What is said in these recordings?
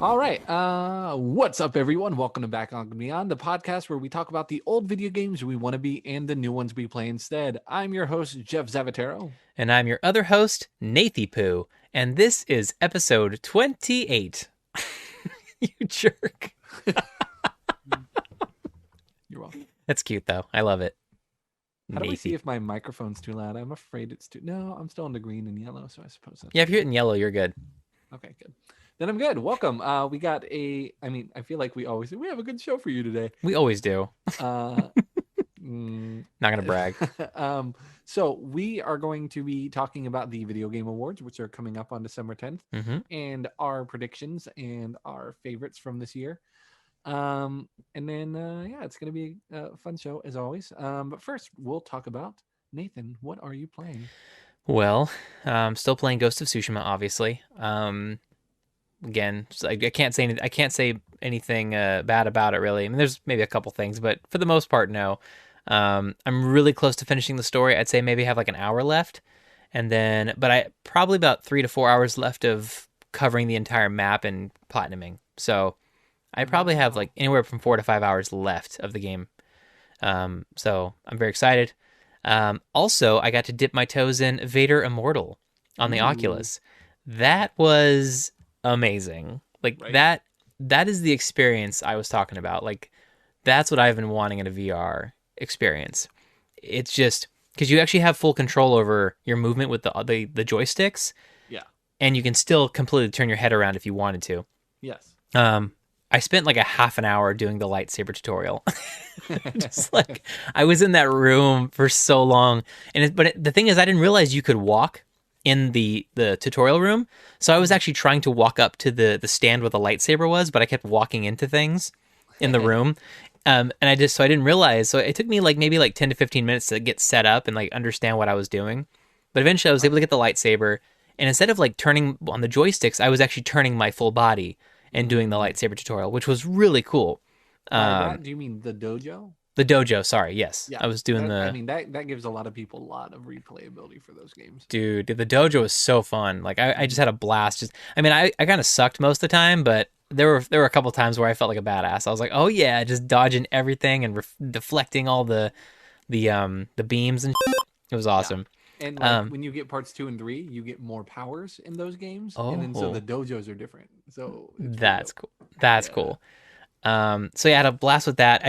All right. What's up, everyone? Welcome to Backlog and Beyond, the podcast where we talk about the old video games we want to be and the new ones we play instead. I'm your host, Jeff Zavatero. And I'm your other host, Nathy Poo, and this is episode 28. You jerk. You're welcome. That's cute, though. I love it. How do I see Nathy. if my microphone's too loud? I'm afraid it's too. No, I'm still in the green and yellow, so I suppose that's Yeah, if you're okay. hitting yellow, you're good. Okay, good. Then I'm good. Welcome. We got I feel like we have a good show for you today. We always do. Uh, mm, Not gonna brag. um, so we are going to be talking about the Video Game Awards, which are coming up on December 10th, Mm-hmm. and our predictions and our favorites from this year. And then yeah, it's going to be a fun show as always. But first, we'll talk about Nathan. What are you playing? Well, still playing Ghost of Tsushima, obviously. Again, I can't say anything bad about it, really. I mean, there's maybe a couple things, but for the most part, no. I'm really close to finishing the story. I'd say maybe have like an hour left, but I probably about 3 to 4 hours left of covering the entire map and platinuming. So I probably have Wow. like anywhere from 4 to 5 hours left of the game. So I'm very excited. Also, I got to dip my toes in Vader Immortal on the Ooh, Oculus. That was amazing. Like right. that is the experience I was talking about. Like that's what I've been wanting in a VR experience. It's just because you actually have full control over your movement with the joysticks, Yeah. and you can still completely turn your head around if you wanted to. Yes. Um, I spent like a half an hour doing the lightsaber tutorial. Just like I was in that room for so long, the thing is, I didn't realize you could walk in the tutorial room. So I was actually trying to walk up to the stand where the lightsaber was, but I kept walking into things in the room. And I didn't realize. So it took me like maybe like 10 to 15 minutes to get set up and like understand what I was doing. But eventually I was able to get the lightsaber. And instead of like turning on the joysticks, I was actually turning my full body and doing the Mm. lightsaber tutorial, which was really cool. By Um, that, do you mean the dojo? the dojo, sorry, yes. Yeah. I was doing That I the mean that gives a lot of people a lot of replayability for those games. dude, the dojo was so fun. Like I just Mhm. had a blast. Just I kind of sucked most of the time, but there were a couple times where I felt like a badass. I was like, oh yeah, just dodging everything and deflecting all the beams and shit. It was Yeah. awesome. And like Um, when you get parts 2 and 3, you get more powers in those games, and then so the oh, dojos are different. So it's pretty that's dope. cool. That's Yeah. cool. So yeah, I had a blast with that.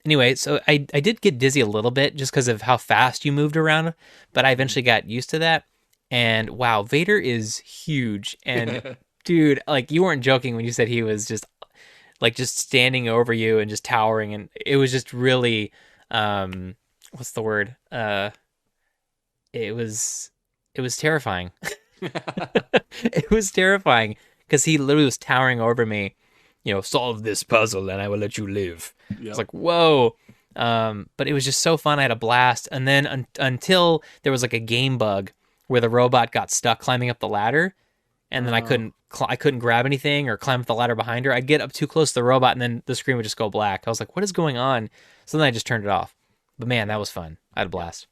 Anyway, so I did get dizzy a little bit just because of how fast you moved around, but I Mhm. eventually got used to that. And wow, Vader is huge. And dude, like you weren't joking when you said he was just standing over you and just towering, and it was just really, what's the word? It was it was terrifying. It was terrifying because he literally was towering over me. Solve this puzzle and I will let you live. It's Yep. like, whoa. But it was just so fun. I had a blast. And then until there was like a game bug where the robot got stuck climbing up the ladder, and then Oh, I couldn't grab anything or climb up the ladder behind her. I'd get up too close to the robot, and then the screen would just go black. I was like, what is going on? So then I just turned it off. But man, that was fun. I had a yeah. blast.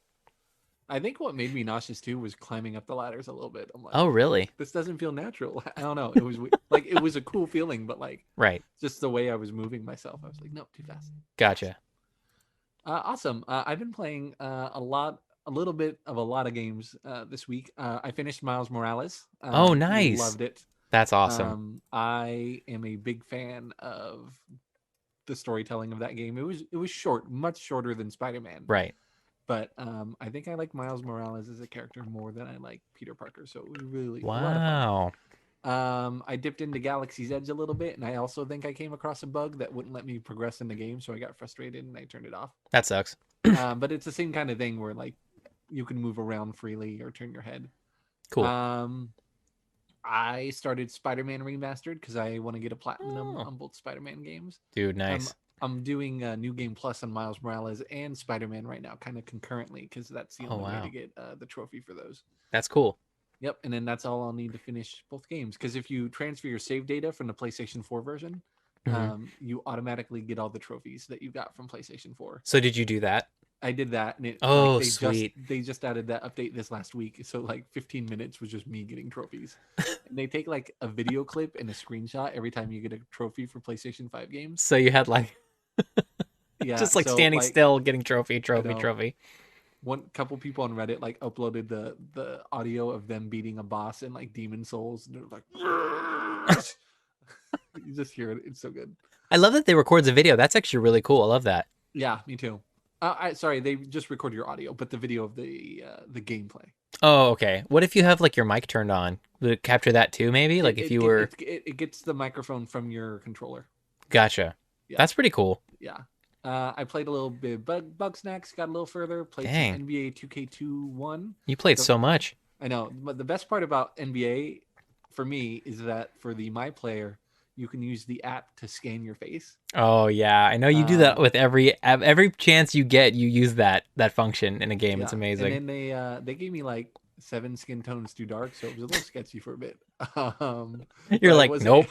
I think what made me nauseous too was climbing up the ladders a little bit. I'm Oh, like, really? this doesn't feel natural. I don't know. It was like it was a cool feeling, but like Right. just the way I was moving myself, I was like, no, too fast, too fast. Gotcha. Awesome. I've been playing a little bit of a lot of games this week. I finished Miles Morales. Oh, nice. Loved it. That's awesome. I am a big fan of the storytelling of that game. It was short, much shorter than Spider Man, Right. but I think I like Miles Morales as a character more than I like Peter Parker. So it was really a lot of fun. Wow. I dipped into Galaxy's Edge a little bit, and I also think I came across a bug that wouldn't let me progress in the game, so I got frustrated and I turned it off. That sucks. But it's the same kind of thing where like you can move around freely or turn your head. Cool. Um, I started Spider-Man Remastered because I want to get a platinum Oh, on both Spider-Man games. dude, Um, nice. I'm doing a New Game Plus on Miles Morales and Spider-Man right now, kind of concurrently, because that's the Oh, only way to wow. get the trophy for those. That's cool. Yep, and then that's all I'll need to finish both games. Because if you transfer your save data from the PlayStation 4 version, Hmm. you automatically get all the trophies that you got from PlayStation 4. So did you do that? I did that, and it like Oh, sweet. they just added that update this last week. So like 15 minutes was just me getting trophies, and they take like a video clip and a screenshot every time you get a trophy for PlayStation 5 games. So you had like Yeah, just like so standing like still, getting trophy, I trophy, know trophy. one couple people on Reddit like uploaded the audio of them beating a boss in like Demon Souls, and they're like, you just hear it. It's so good. I love that they record the video. That's actually really cool. I love that. Yeah, me too. Sorry, they just record your audio, but the video of the gameplay. Oh, okay. What if you have like your mic turned on? Would it capture that too? Maybe like if you were. It gets the microphone from your controller. Gotcha. Yeah, That's pretty cool. yeah. I played a little bit of Bug Snacks, got a little further, played some Dang, NBA 2K21. you played The so much. I know, but the best part about NBA for me is that for the My Player, you can use the app to scan your face. Oh yeah, I know you do that Um, with every chance you get. You use that function in a game. It's yeah, and amazing. then they gave me like 7 skin tones too dark, so it was a little sketchy for a bit. You're But I like, was nope.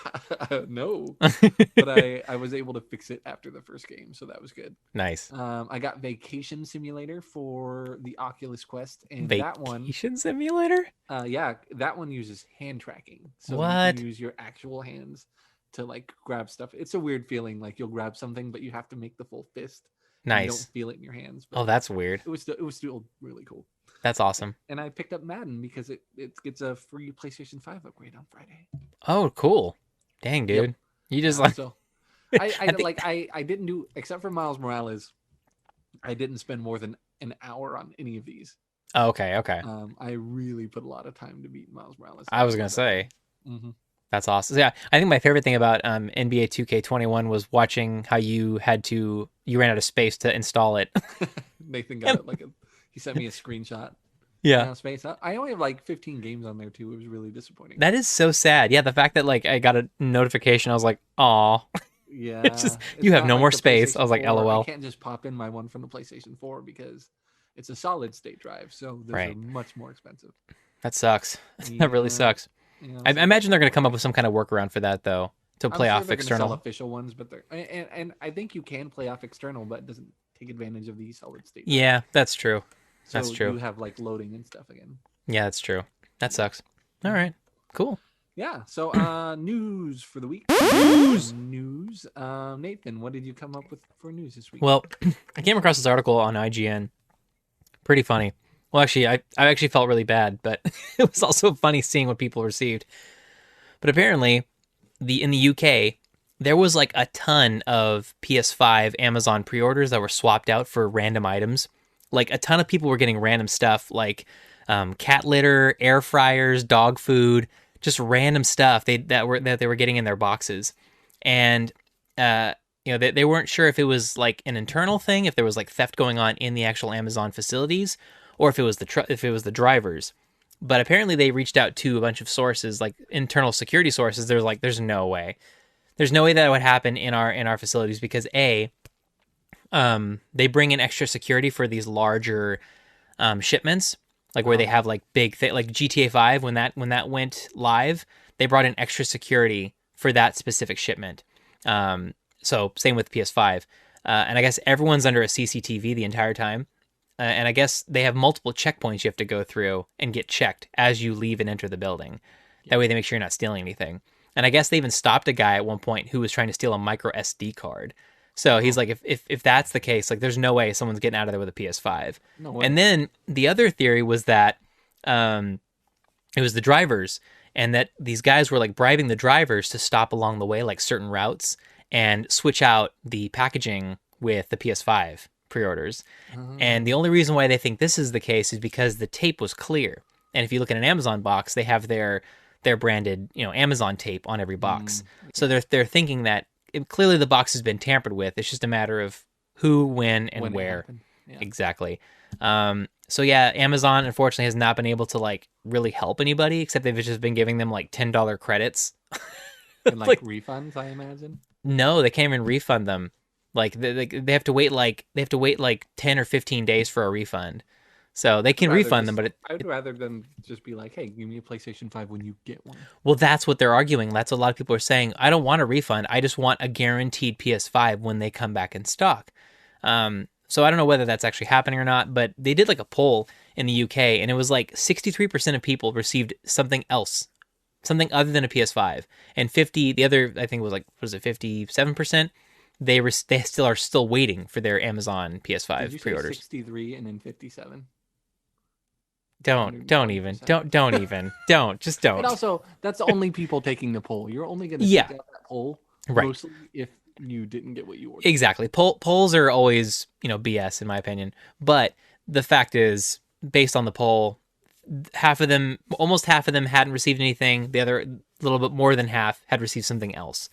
no, but I was able to fix it after the first game, so that was good. Nice. I got Vacation Simulator for the Oculus Quest, and that one, Vacation simulator? yeah, that one uses hand tracking, so you can What? use your actual hands to like grab stuff. It's a weird feeling, like you'll grab something, but you have to make the full fist, and you don't Nice. feel it in your hands. Oh, But that's weird. it was still really cool. That's awesome. And I picked up Madden because it gets a free PlayStation 5 upgrade on Friday. Oh, cool. Dang, Yep. dude. You just Yeah. like So I I think. like I didn't do, except for Miles Morales. I didn't spend more than an hour on any of these. Oh, okay, okay. I really put a lot of time to beat Miles Morales I and was get gonna that upgrade. say Mm-hmm. that's awesome. So, yeah, I think my favorite thing about NBA 2K21 was watching how you ran out of space to install it. Nathan got it he sent me a screenshot. Yeah. Now space. I only have like 15 games on there too. It was really disappointing. That is so sad. Yeah, the fact that like I got a notification, I was like, "Aw." It's Yeah, just you it's have not no like more the space. I was PlayStation like, 4. I "LOL." can't just pop in my one from the PlayStation 4 because it's a solid state drive, so those are Right. much more expensive. That sucks. That really Yeah, sucks. I so imagine they're going to come up with unfortunate. some kind of workaround for that though, to I'm play sure off they're going to sell external. official ones, but they're and I think you can play off external, but it doesn't take advantage of the solid state drive. Yeah, that's true. That's So true. you have like loading and stuff again. Yeah, that's true. That Yeah. sucks. All right. Cool. Yeah. So news for the week. News. Nathan, what did you come up with for news this week? Well, I came across this article on IGN. Pretty funny. Well, actually, I actually felt really bad, but it was also funny seeing what people received. But apparently, in the UK, there was like a ton of PS5 Amazon pre-orders that were swapped out for random items. Like a ton of people were getting random stuff, like cat litter, air fryers, dog food, just random stuff that they were getting in their boxes, and they weren't sure if it was like an internal thing, if there was like theft going on in the actual Amazon facilities, or if it was if it was the drivers. But apparently they reached out to a bunch of sources, like internal security sources. There's like, there's no way. There's no way that would happen in our facilities because they bring in extra security for these larger shipments, like where they have like like GTA 5 when that went live, they brought in extra security for that specific shipment. So same with PS5, and I guess everyone's under a CCTV the entire time. And I guess they have multiple checkpoints you have to go through and get checked as you leave and enter the building. That way they make sure you're not stealing anything. And I guess they even stopped a guy at one point who was trying to steal a micro SD card. So he's like, if that's the case, like there's no way someone's getting out of there with a PS5. No way. And then the other theory was that it was the drivers, and that these guys were like bribing the drivers to stop along the way, like certain routes, and switch out the packaging with the PS5 pre-orders. And the only reason why they think this is the case is because the tape was clear. And if you look at an Amazon box, they have their branded, Amazon tape on every box. So they're thinking that clearly the box has been tampered with. It's just a matter of who, when, and When it where. happened. Yeah. Exactly. So yeah, Amazon unfortunately has not been able to like really help anybody, except they've just been giving them like $10 credits. And like Like, refunds, I imagine. no, they can't even refund them. Like they have to wait like 10 or 15 days for a refund. So they can refund them, but I would rather them just be like, "Hey, give me a PlayStation 5 when you get one." well, that's what they're arguing. That's what a lot of people are saying. I don't want a refund. I just want a guaranteed PS5 when they come back in stock. So I don't know whether that's actually happening or not, but they did like a poll in the UK, and it was like 63% of people received something else, something other than a PS5, and 50, the other I think was like, what is it, 57%? They still waiting for their Amazon Did PS5 you say pre-orders. 63 and then 57? It's Don't even 120%. don't even don't just And don't. also, that's the only people taking the poll. You're only going to Yeah, take out that poll right. mostly if you didn't get what you ordered. Exactly. Polls are always, BS in my opinion. But the fact is, based on the poll, half of them, almost half of them hadn't received anything. The other, little bit more than half, had received something else.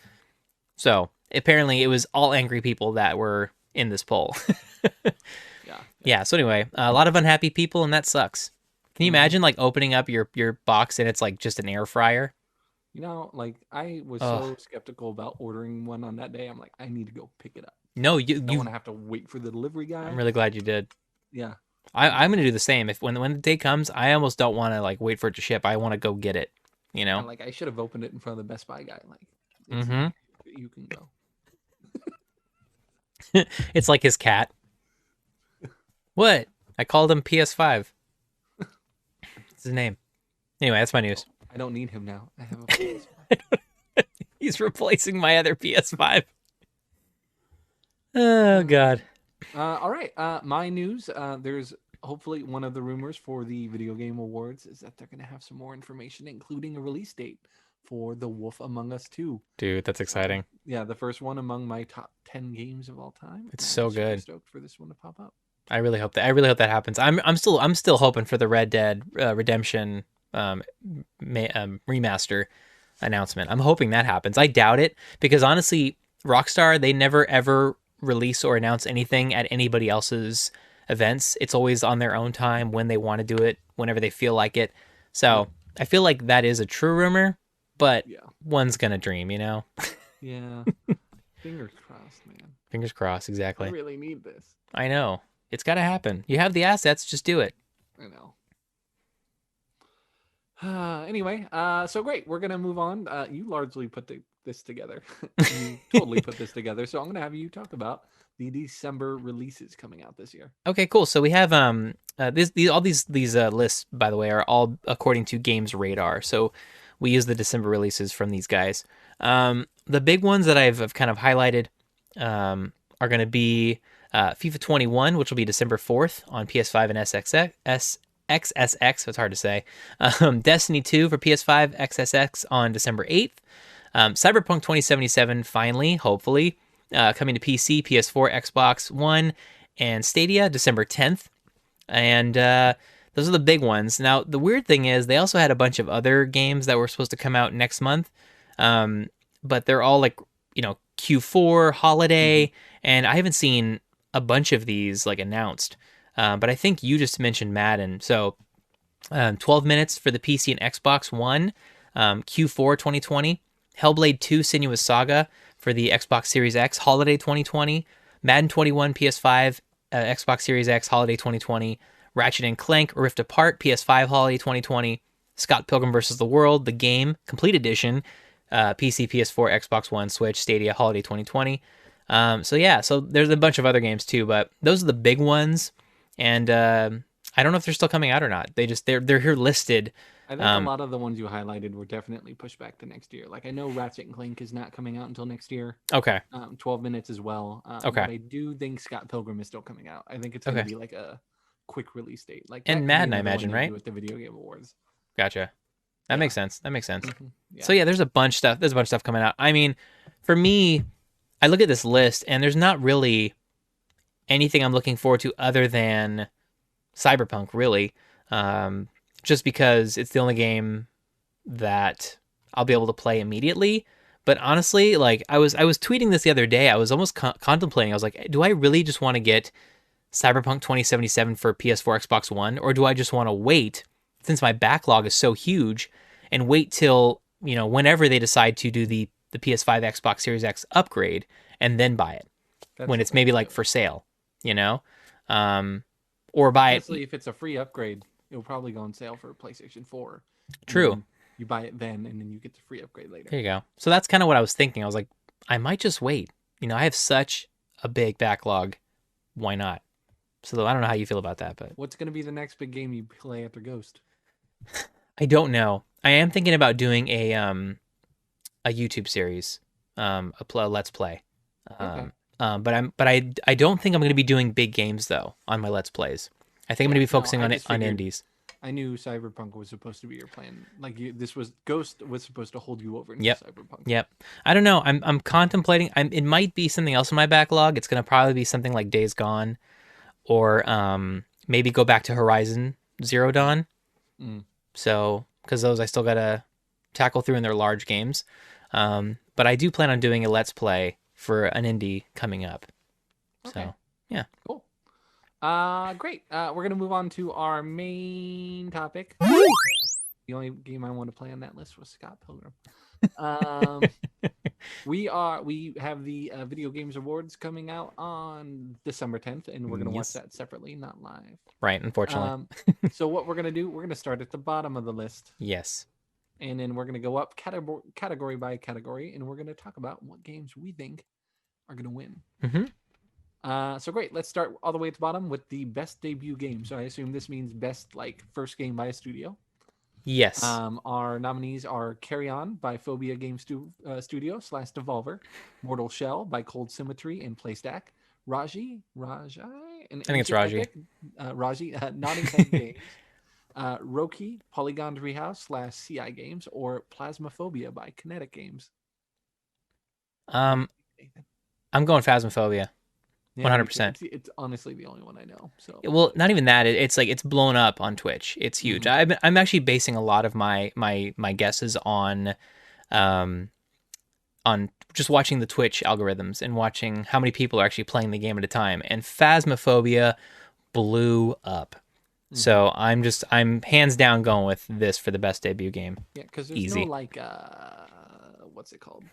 So apparently, it was all angry people that were in this poll. Yeah, yeah. Yeah. So anyway, a lot of unhappy people, and that sucks. Can you Hmm. imagine like opening up your box and it's like just an air fryer? Like I was Oh so skeptical about ordering one on that day. I'm like, I need to go pick it up. no, I don't want to have to wait for the delivery I'm guy. really glad you did. Yeah, I'm yeah. gonna do the same. If when the day comes, I almost don't want to like wait for it to ship. I want to go get it. You And know. like I should have opened it in front of the Best Buy guy. Like, it's Mm-hmm. you can go. It's like his cat. What? I called him PS5. That's his name. Anyway, that's my news. I don't need him now. I have a PS5. He's replacing my other PS5. Oh God. All right. My news. There's hopefully one of the rumors for the Video Game Awards is that they're going to have some more information, including a release date for The Wolf Among Us 2. Dude, that's exciting. Yeah, the first one among my top 10 games of all time. It's And I'm so super good. stoked for this one to pop up. I really hope that happens. I'm still hoping for the Red Dead Redemption remaster announcement. I'm hoping that happens. I doubt it because honestly, Rockstar, they never ever release or announce anything at anybody else's events. It's always on their own time when they want to do it, whenever they feel like it. Yep. So I feel like that is a true rumor, but Yeah. one's gonna dream, you know? Yeah. Fingers crossed, man. Fingers crossed, I exactly. really need this. I know. It's gotta happen. You have the assets, just do it. I know. Anyway, so great. We're gonna move on. You largely put this together. You totally put this together. So I'm gonna have you talk about the December releases coming out this year. Okay, cool. So we have these lists, by the way, are all according to Games Radar. So we use the December releases from these guys. The big ones that I've kind of highlighted are going to be FIFA 21, which will be December 4th on PS5 and XSX. So it's hard to say. Destiny 2 for PS5 XSX on December 8th. Cyberpunk 2077 finally, hopefully, coming to PC, PS4, Xbox One, and Stadia December 10th. And those are the big ones. Now, the weird thing is they also had a bunch of other games that were supposed to come out next month, but they're all like, Q4, Mm-hmm. holiday, and I haven't seen a bunch of these like announced. But I think you just mentioned Madden. So 12 minutes for the PC and Xbox One, Q4 2020. Hellblade 2 Sinuous Saga for the Xbox Series X, holiday 2020. Madden 21 PS5, Xbox Series X, holiday 2020. Ratchet and Clank Rift Apart PS5, holiday 2020. Scott Pilgrim vs. the World, the game, complete edition, PC, PS4, Xbox One, Switch, Stadia, holiday 2020. So there's a bunch of other games too, but those are the big ones. And I don't know if they're still coming out or not. They're here listed. I think a Um, lot of the ones you highlighted were definitely pushed back to next year. Like I know Ratchet and Clank is not coming out until next year. okay, 12 minutes as well. okay, But I do think Scott Pilgrim is still coming out. I think it's going to okay. be like a quick release date. Like that And could be Madden, I another one imagine, they right? do at the Video Game Awards. Gotcha. That Yeah. makes sense. That makes sense. Yeah. So yeah, there's a bunch stuff. There's a bunch of stuff coming out. I mean, for me, I look at this list and there's not really anything I'm looking forward to other than Cyberpunk, really. Um, just because it's the only game that I'll be able to play immediately. But honestly, like I was tweeting this the other day. I was almost contemplating. I was like, do I really just want to get Cyberpunk 2077 for PS4, Xbox One, or do I just want to wait since my backlog is so huge and wait till whenever they decide to do the PS5, Xbox Series X upgrade and then buy it That's when the it's thing maybe like too. for sale, you know, um, or buy it. Honestly, if it's a free upgrade, it'll probably go on sale for PlayStation 4. And True. then you buy it then, and then you get the free upgrade later. There you go. So that's kind of what I was thinking. I was like, I might just wait. I have such a big backlog. Why not? So I don't know how you feel about that, but What's going to be the next big game you play after Ghost? I don't know. I am thinking about doing a YouTube series, a let's play. Okay. But I don't think I'm going to be doing big games though on my let's plays. I think I'm going to Yeah. be No, focusing I on just on figured. indies. I knew Cyberpunk was supposed to be your plan. Like this was Ghost was supposed to hold you over until Yep. Cyberpunk. Yep. I don't know. I'm contemplating. It might be something else in my backlog. It's going to probably be something like Days Gone, or maybe go back to Horizon Zero Dawn. Mm, So because those I still gotta tackle through in their large games. But I do plan on doing a let's play for an indie coming up. okay. So yeah. Cool. Great. We're gonna move on to our main topic. The only game I want to play on that list was Scott Pilgrim. Um, we have the Video Games Awards coming out on December 10th, and we're gonna watch Yes. that separately, not live. Right. Unfortunately. Um, so what we're gonna do? We're gonna start at the bottom of the list, Yes. and then we're gonna go up category by category, and we're gonna talk about what games we think are gonna win. Hmm. So great. Let's start all the way at the bottom with the best debut game. So I assume this means best like first game by a studio. Yes. Our nominees are Carry On by Phobia Game Studio / Devolver, Mortal Shell by Cold Symmetry and Playstack, Rajai, and I think it's Ancient Raji. Epic, Raji, Notting Head Games, Roki, Polygon Treehouse / CI Games, or Plasmaphobia by Kinetic Games. What do Um, you think, Nathan? I'm going Phasmophobia. Yeah, me too. 100%. It's honestly the only one I know. So Well, not even that. It's like it's blown up on Twitch. It's huge. mhm. I'm actually basing a lot of my guesses um on just watching the Twitch algorithms and watching how many people are actually playing the game at a time. And Phasmophobia blew up. Mm-hmm. So I'm hands down going with this for the best debut game. Yeah, because there's no Easy. like what's it called?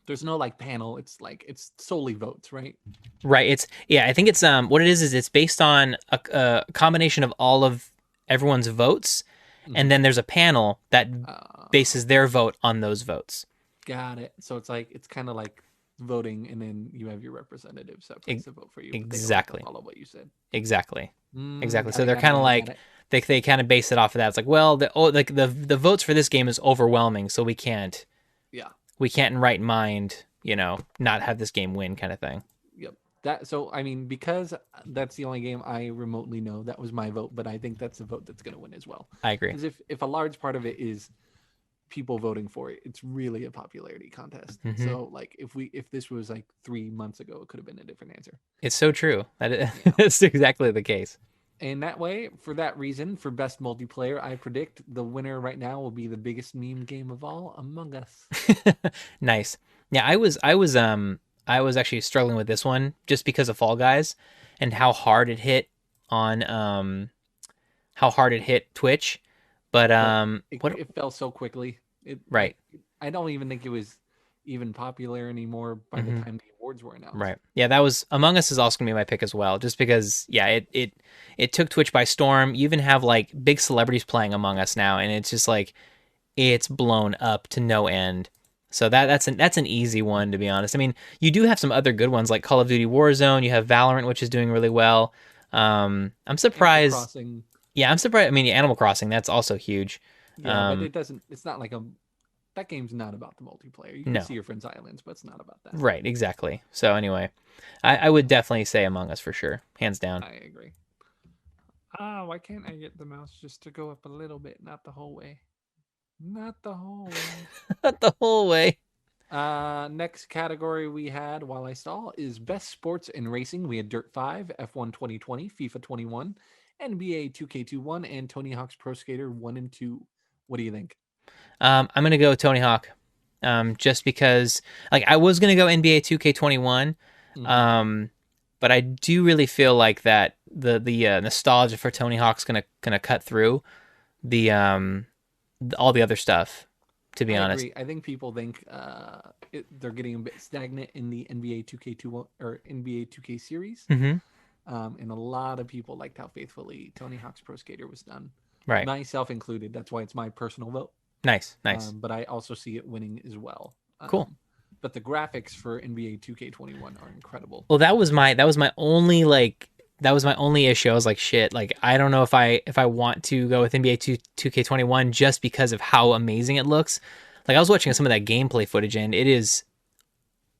There's no like panel. It's like it's solely votes, right? Right. It's yeah, I think it's what it is it's based on a combination of all of everyone's votes, Mm-hmm. and then there's a panel that Uh, bases their vote on those votes. got it. So it's like it's kind of like voting, and then you have your representatives that place a vote for you, but they don't have to Exactly. follow what you said. Exactly. Exactly. Got So it. they're Got it. kind of Got it. Got like it. they kind of base it off of that. It's like, well, the votes for this game is overwhelming, so Yeah. we can't in right mind, not have this game win kind of thing. Yep. That. So I mean, because that's the only game I remotely know, that was my vote. But I think that's the vote that's going to win as well. I agree. Because if a large part of it is people voting for it, it's really a popularity contest. Hmm. So like if this was like 3 months ago, it could have been a different answer. It's so true. Yeah. That's exactly the case. And that way, for that reason, for best multiplayer, I predict the winner right now will be the biggest meme game of all, Among Us. Nice. Yeah, I was actually struggling with this one just because of Fall Guys and how hard it hit Twitch. But But it, what it fell so quickly. It right. like I don't even think it was even popular anymore by the Hmm. time the awards were announced. Right. Yeah, that was Among Us is also gonna be my pick as well, just because yeah, it took Twitch by storm. You even have like big celebrities playing Among Us now, and it's just like it's blown up to no end. So that's an easy one to be honest. I mean, you do have some other good ones like Call of Duty Warzone. You have Valorant, which is doing really well. I'm Animal surprised. Crossing, Yeah, I'm surprised. I mean, Animal Crossing, that's also huge. yeah, but Um, it doesn't. It's not like a that game's not about the multiplayer. You can no, see your friends' islands, but it's not about that. right, exactly. So anyway, I would definitely say Among Us for sure, hands down. I agree. Why can't I get the mouse just to go up a little bit, not the whole way? Not the whole way. The whole way. Next category we had while I stall is best sports and racing. We had Dirt 5, F1 2020, FIFA 21, NBA 2K21, and Tony Hawk's Pro Skater 1 and 2. What do you think? I'm gonna go Tony Hawk, just because like I was gonna go NBA 2K21, Mm-hmm. um, but I do really feel like that the nostalgia for Tony Hawk's gonna cut through the all the other stuff. To be I honest. agree. I think people think they're getting a bit stagnant in the NBA 2K2 or NBA 2K series. Hmm. And a lot of people liked how faithfully Tony Hawk's Pro Skater was done, Right. myself included. That's why it's my personal vote. Nice. Nice. But I also see it winning as well. Cool. But the graphics for NBA 2K21 are incredible. Well, that was my only like that was my only issue. I was like, shit, like I don't know if I want to go with NBA 2K21 just because of how amazing it looks. Like I was watching some of that gameplay footage and it is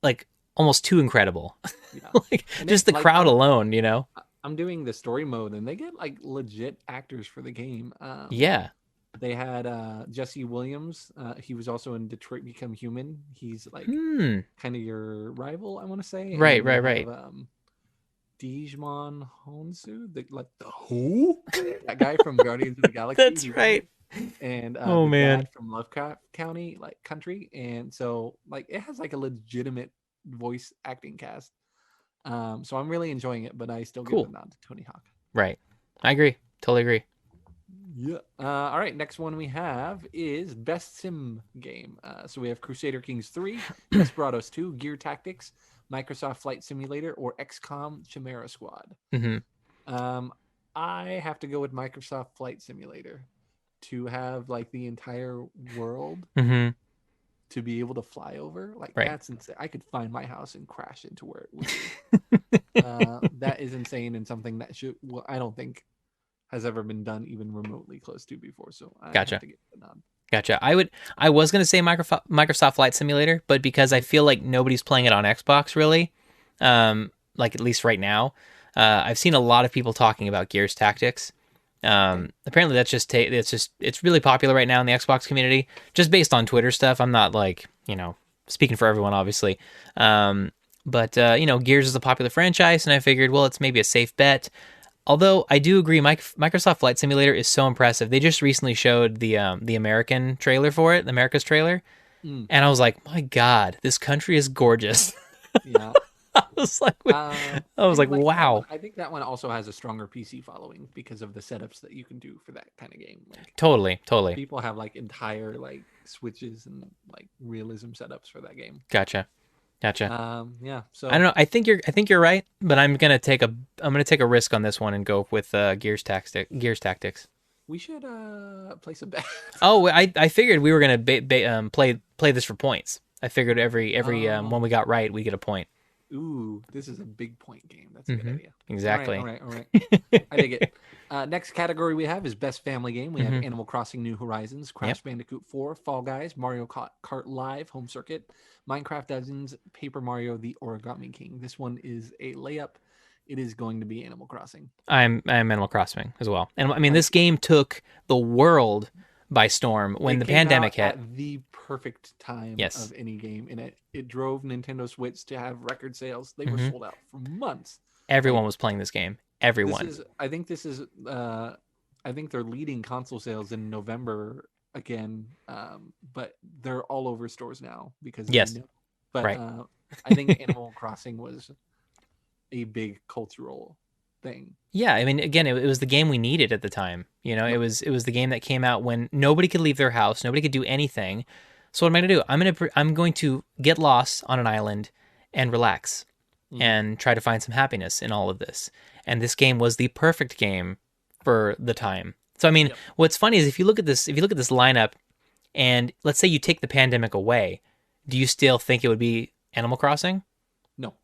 like almost too incredible. Yeah, Like and just it the like crowd alone, you know? I'm doing the story mode, and they get like legit actors for the game. Yeah. They had Jesse Williams. He was also in Detroit Become Human. He's like Hmm. kind of your rival, I want to say. And Right, then they right, have right. Digimon Honsu, the who that guy from Guardians of the Galaxy. That's He was in right. it, and Oh the dad man. from Lovecraft County, like country, and so like it has like a legitimate voice acting cast. So I'm really enjoying it, but I still give the Cool. nod to Tony Hawk. Right. I agree. Totally agree. Yeah. All right. Next one we have is Best Sim Game. So we have Crusader Kings 3, Desperados 2, Gear Tactics, Microsoft Flight Simulator, or XCOM Chimera Squad. Mm-hmm. Um, I have to go with Microsoft Flight Simulator to have like the entire world Mm-hmm. to be able to fly over. Like Right. that's insane. I could find my house and crash into where it would be. That is insane and something that should. Well, I don't think has ever been done even remotely close to before. So I have Gotcha. to get the nod. Gotcha. I was gonna say Microsoft Flight Simulator, but because I feel like nobody's playing it on Xbox really, like at least right now, I've seen a lot of people talking about Gears Tactics. Apparently that's just it's really popular right now in the Xbox community, just based on Twitter stuff. I'm not like speaking for everyone, obviously. But Gears is a popular franchise, and I figured, well, it's maybe a safe bet. Although I do agree, Microsoft Flight Simulator is so impressive. They just recently showed the American trailer for it, the America's trailer, Mm, and I was like, my God, this country is gorgeous. yeah. I was like, I was I like, like that one. wow, I think that one also has a stronger PC following because of the setups that you can do for that kind of game. Like totally, totally, people have like entire like switches and like realism setups for that game. gotcha, gotcha. Yeah. I don't So know. I think you're right, but I'm gonna take a risk on this one and go with Gears Tactics. we should place a bet. Oh, I figured we were gonna play this for points. I figured every Oh, one we got right, we get a point. ooh, this is a big point game. That's a good Mm-hmm. idea. All right, all Exactly. right, all right. I dig it. Next category we have is Best Family Game. We have Mm-hmm. Animal Crossing New Horizons, Yep. Crash Bandicoot 4, Fall Guys, Mario Kart Live Home Circuit, Minecraft Dungeons, Paper Mario, The Origami King. This one is a layup. It is going to be Animal Crossing. I'm Animal Crossing as well, and I mean this Like game took the world by storm when it the came out pandemic hit. at the perfect time Yes. of any game, and it drove Nintendo Switch to have record sales. They were Mm-hmm. sold out for months. Everyone Like was playing this game. this Everyone. is I think they're leading console sales in November again, but they're all over stores now because they Yes. know. But Right. I think Animal Crossing was a big cultural thing. Yeah, I mean, again, it was the game we needed at the time. Yep. It was the game that came out when nobody could leave their house, nobody could do anything. So what am I gonna do? I'm going to get lost on an island and relax Mm-hmm. and try to find some happiness in all of this. And this game was the perfect game for the time. So I mean, Yep. what's funny is if you look at this lineup, and let's say you take the pandemic away, do you still think it would be Animal Crossing? No,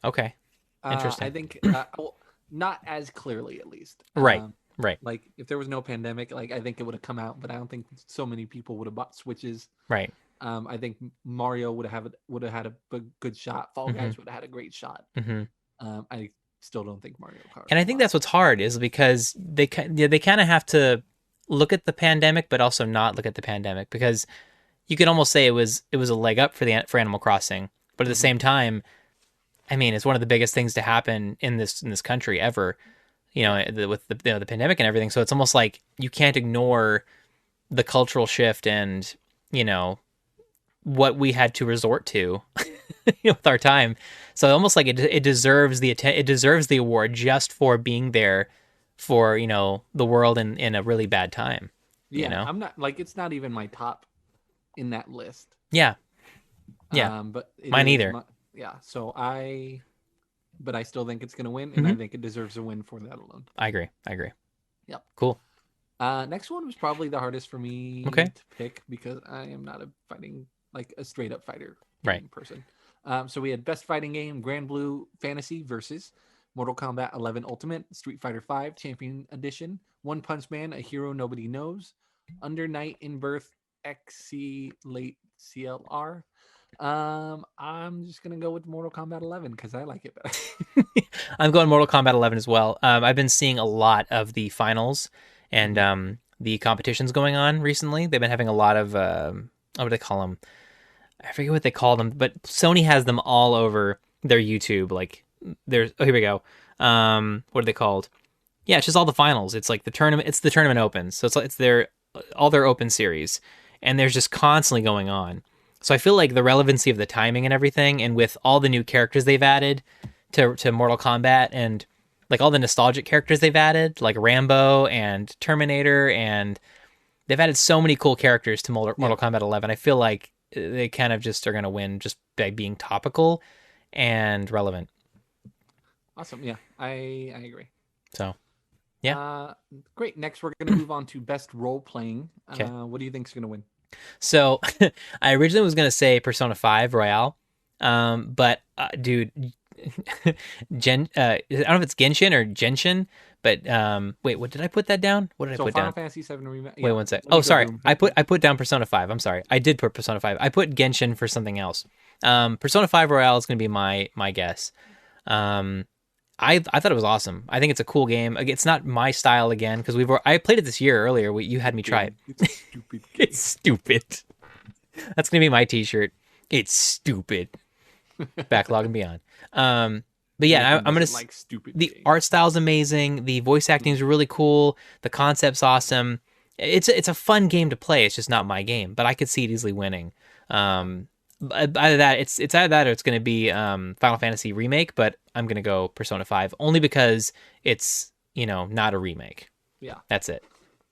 Okay, I interesting. think well, not as clearly at least. Right, right, Like if there was no pandemic, like I think it would have come out, but I don't think so many people would have bought Switches. right. I think Mario would have had a good shot. Fall Hmm. Guys would have had a great shot. Hmm. I still don't think Mario Kart And I will think buy. that's what's hard is because they kind of have to look at the pandemic, but also not look at the pandemic because you could almost say it was a leg up for Animal Crossing, but at the Hmm. same time, I mean, it's one of the biggest things to happen in this country ever. With the pandemic and everything, so it's almost like you can't ignore the cultural shift and you know what we had to resort to with our time. So almost like it deserves it deserves the award just for being there for the world in a really bad time. You Yeah, know? I'm not like it's not even my top in that list. Yeah, yeah. But it Mine is either. yeah. But I still think it's gonna win, and I Hmm. think it deserves a win for that alone. I agree. I agree. Yep. Cool. Next one was probably the hardest for me Okay. to pick because I am not a fighting like a straight up fighter Right. game person. So we had best fighting game, Grand Blue Fantasy versus Mortal Kombat 11 Ultimate, Street Fighter 5 Champion Edition, One Punch Man, A Hero Nobody Knows, Under Night in Birth XC Late CLR. I'm just gonna go with Mortal Kombat 11 because I like it better. I'm going Mortal Kombat 11 as well. I've been seeing a lot of the finals and Mhm. the competitions going on recently. They've been having a lot of what do they call them? I forget what they call them, but Sony has them all over their YouTube. Like there's here we go. What are they called? Yeah, it's just all the finals. It's like the tournament. It's the tournament opens. So it's their all their open series, and there's just constantly going on. So I feel like the relevancy of the timing and everything, and with all the new characters they've added to Mortal Kombat, and like all the nostalgic characters they've added, like Rambo and Terminator, and they've added so many cool characters to Yeah, Mortal Kombat 11. I feel like they kind of just are going to win just by being topical and relevant. awesome. Yeah, I agree. So yeah, Uh, Great. Next, we're gonna move on to best role playing. okay. What do you think's gonna win? So I originally was gonna say Persona 5 Royale, but dude, I don't know if it's Genshin or Genshin, but wait, what did I put that down? What did I So put Final down? Fantasy VII Remake. Wait Yeah, one sec. let Oh, me go sorry. through them. I put down Persona 5. I'm sorry. I did put Persona 5. I put Genshin for something else. Persona 5 Royale is gonna be my guess. Um, I thought it was awesome. I think it's a cool game. It's not my style again because I played it this year earlier. You had me try it. Game. It's a stupid game. It's stupid. That's gonna be my T-shirt. It's stupid. Backlog and beyond. But yeah, Nathan I'm gonna. doesn't like stupid The games. art style's amazing. The voice acting is really cool. The concept's awesome. It's a fun game to play. It's just not my game, but I could see it easily winning. Yeah. Either that, it's either that or it's going to be Final Fantasy remake. But I'm going to go Persona 5 only because it's not a remake. Yeah. That's it.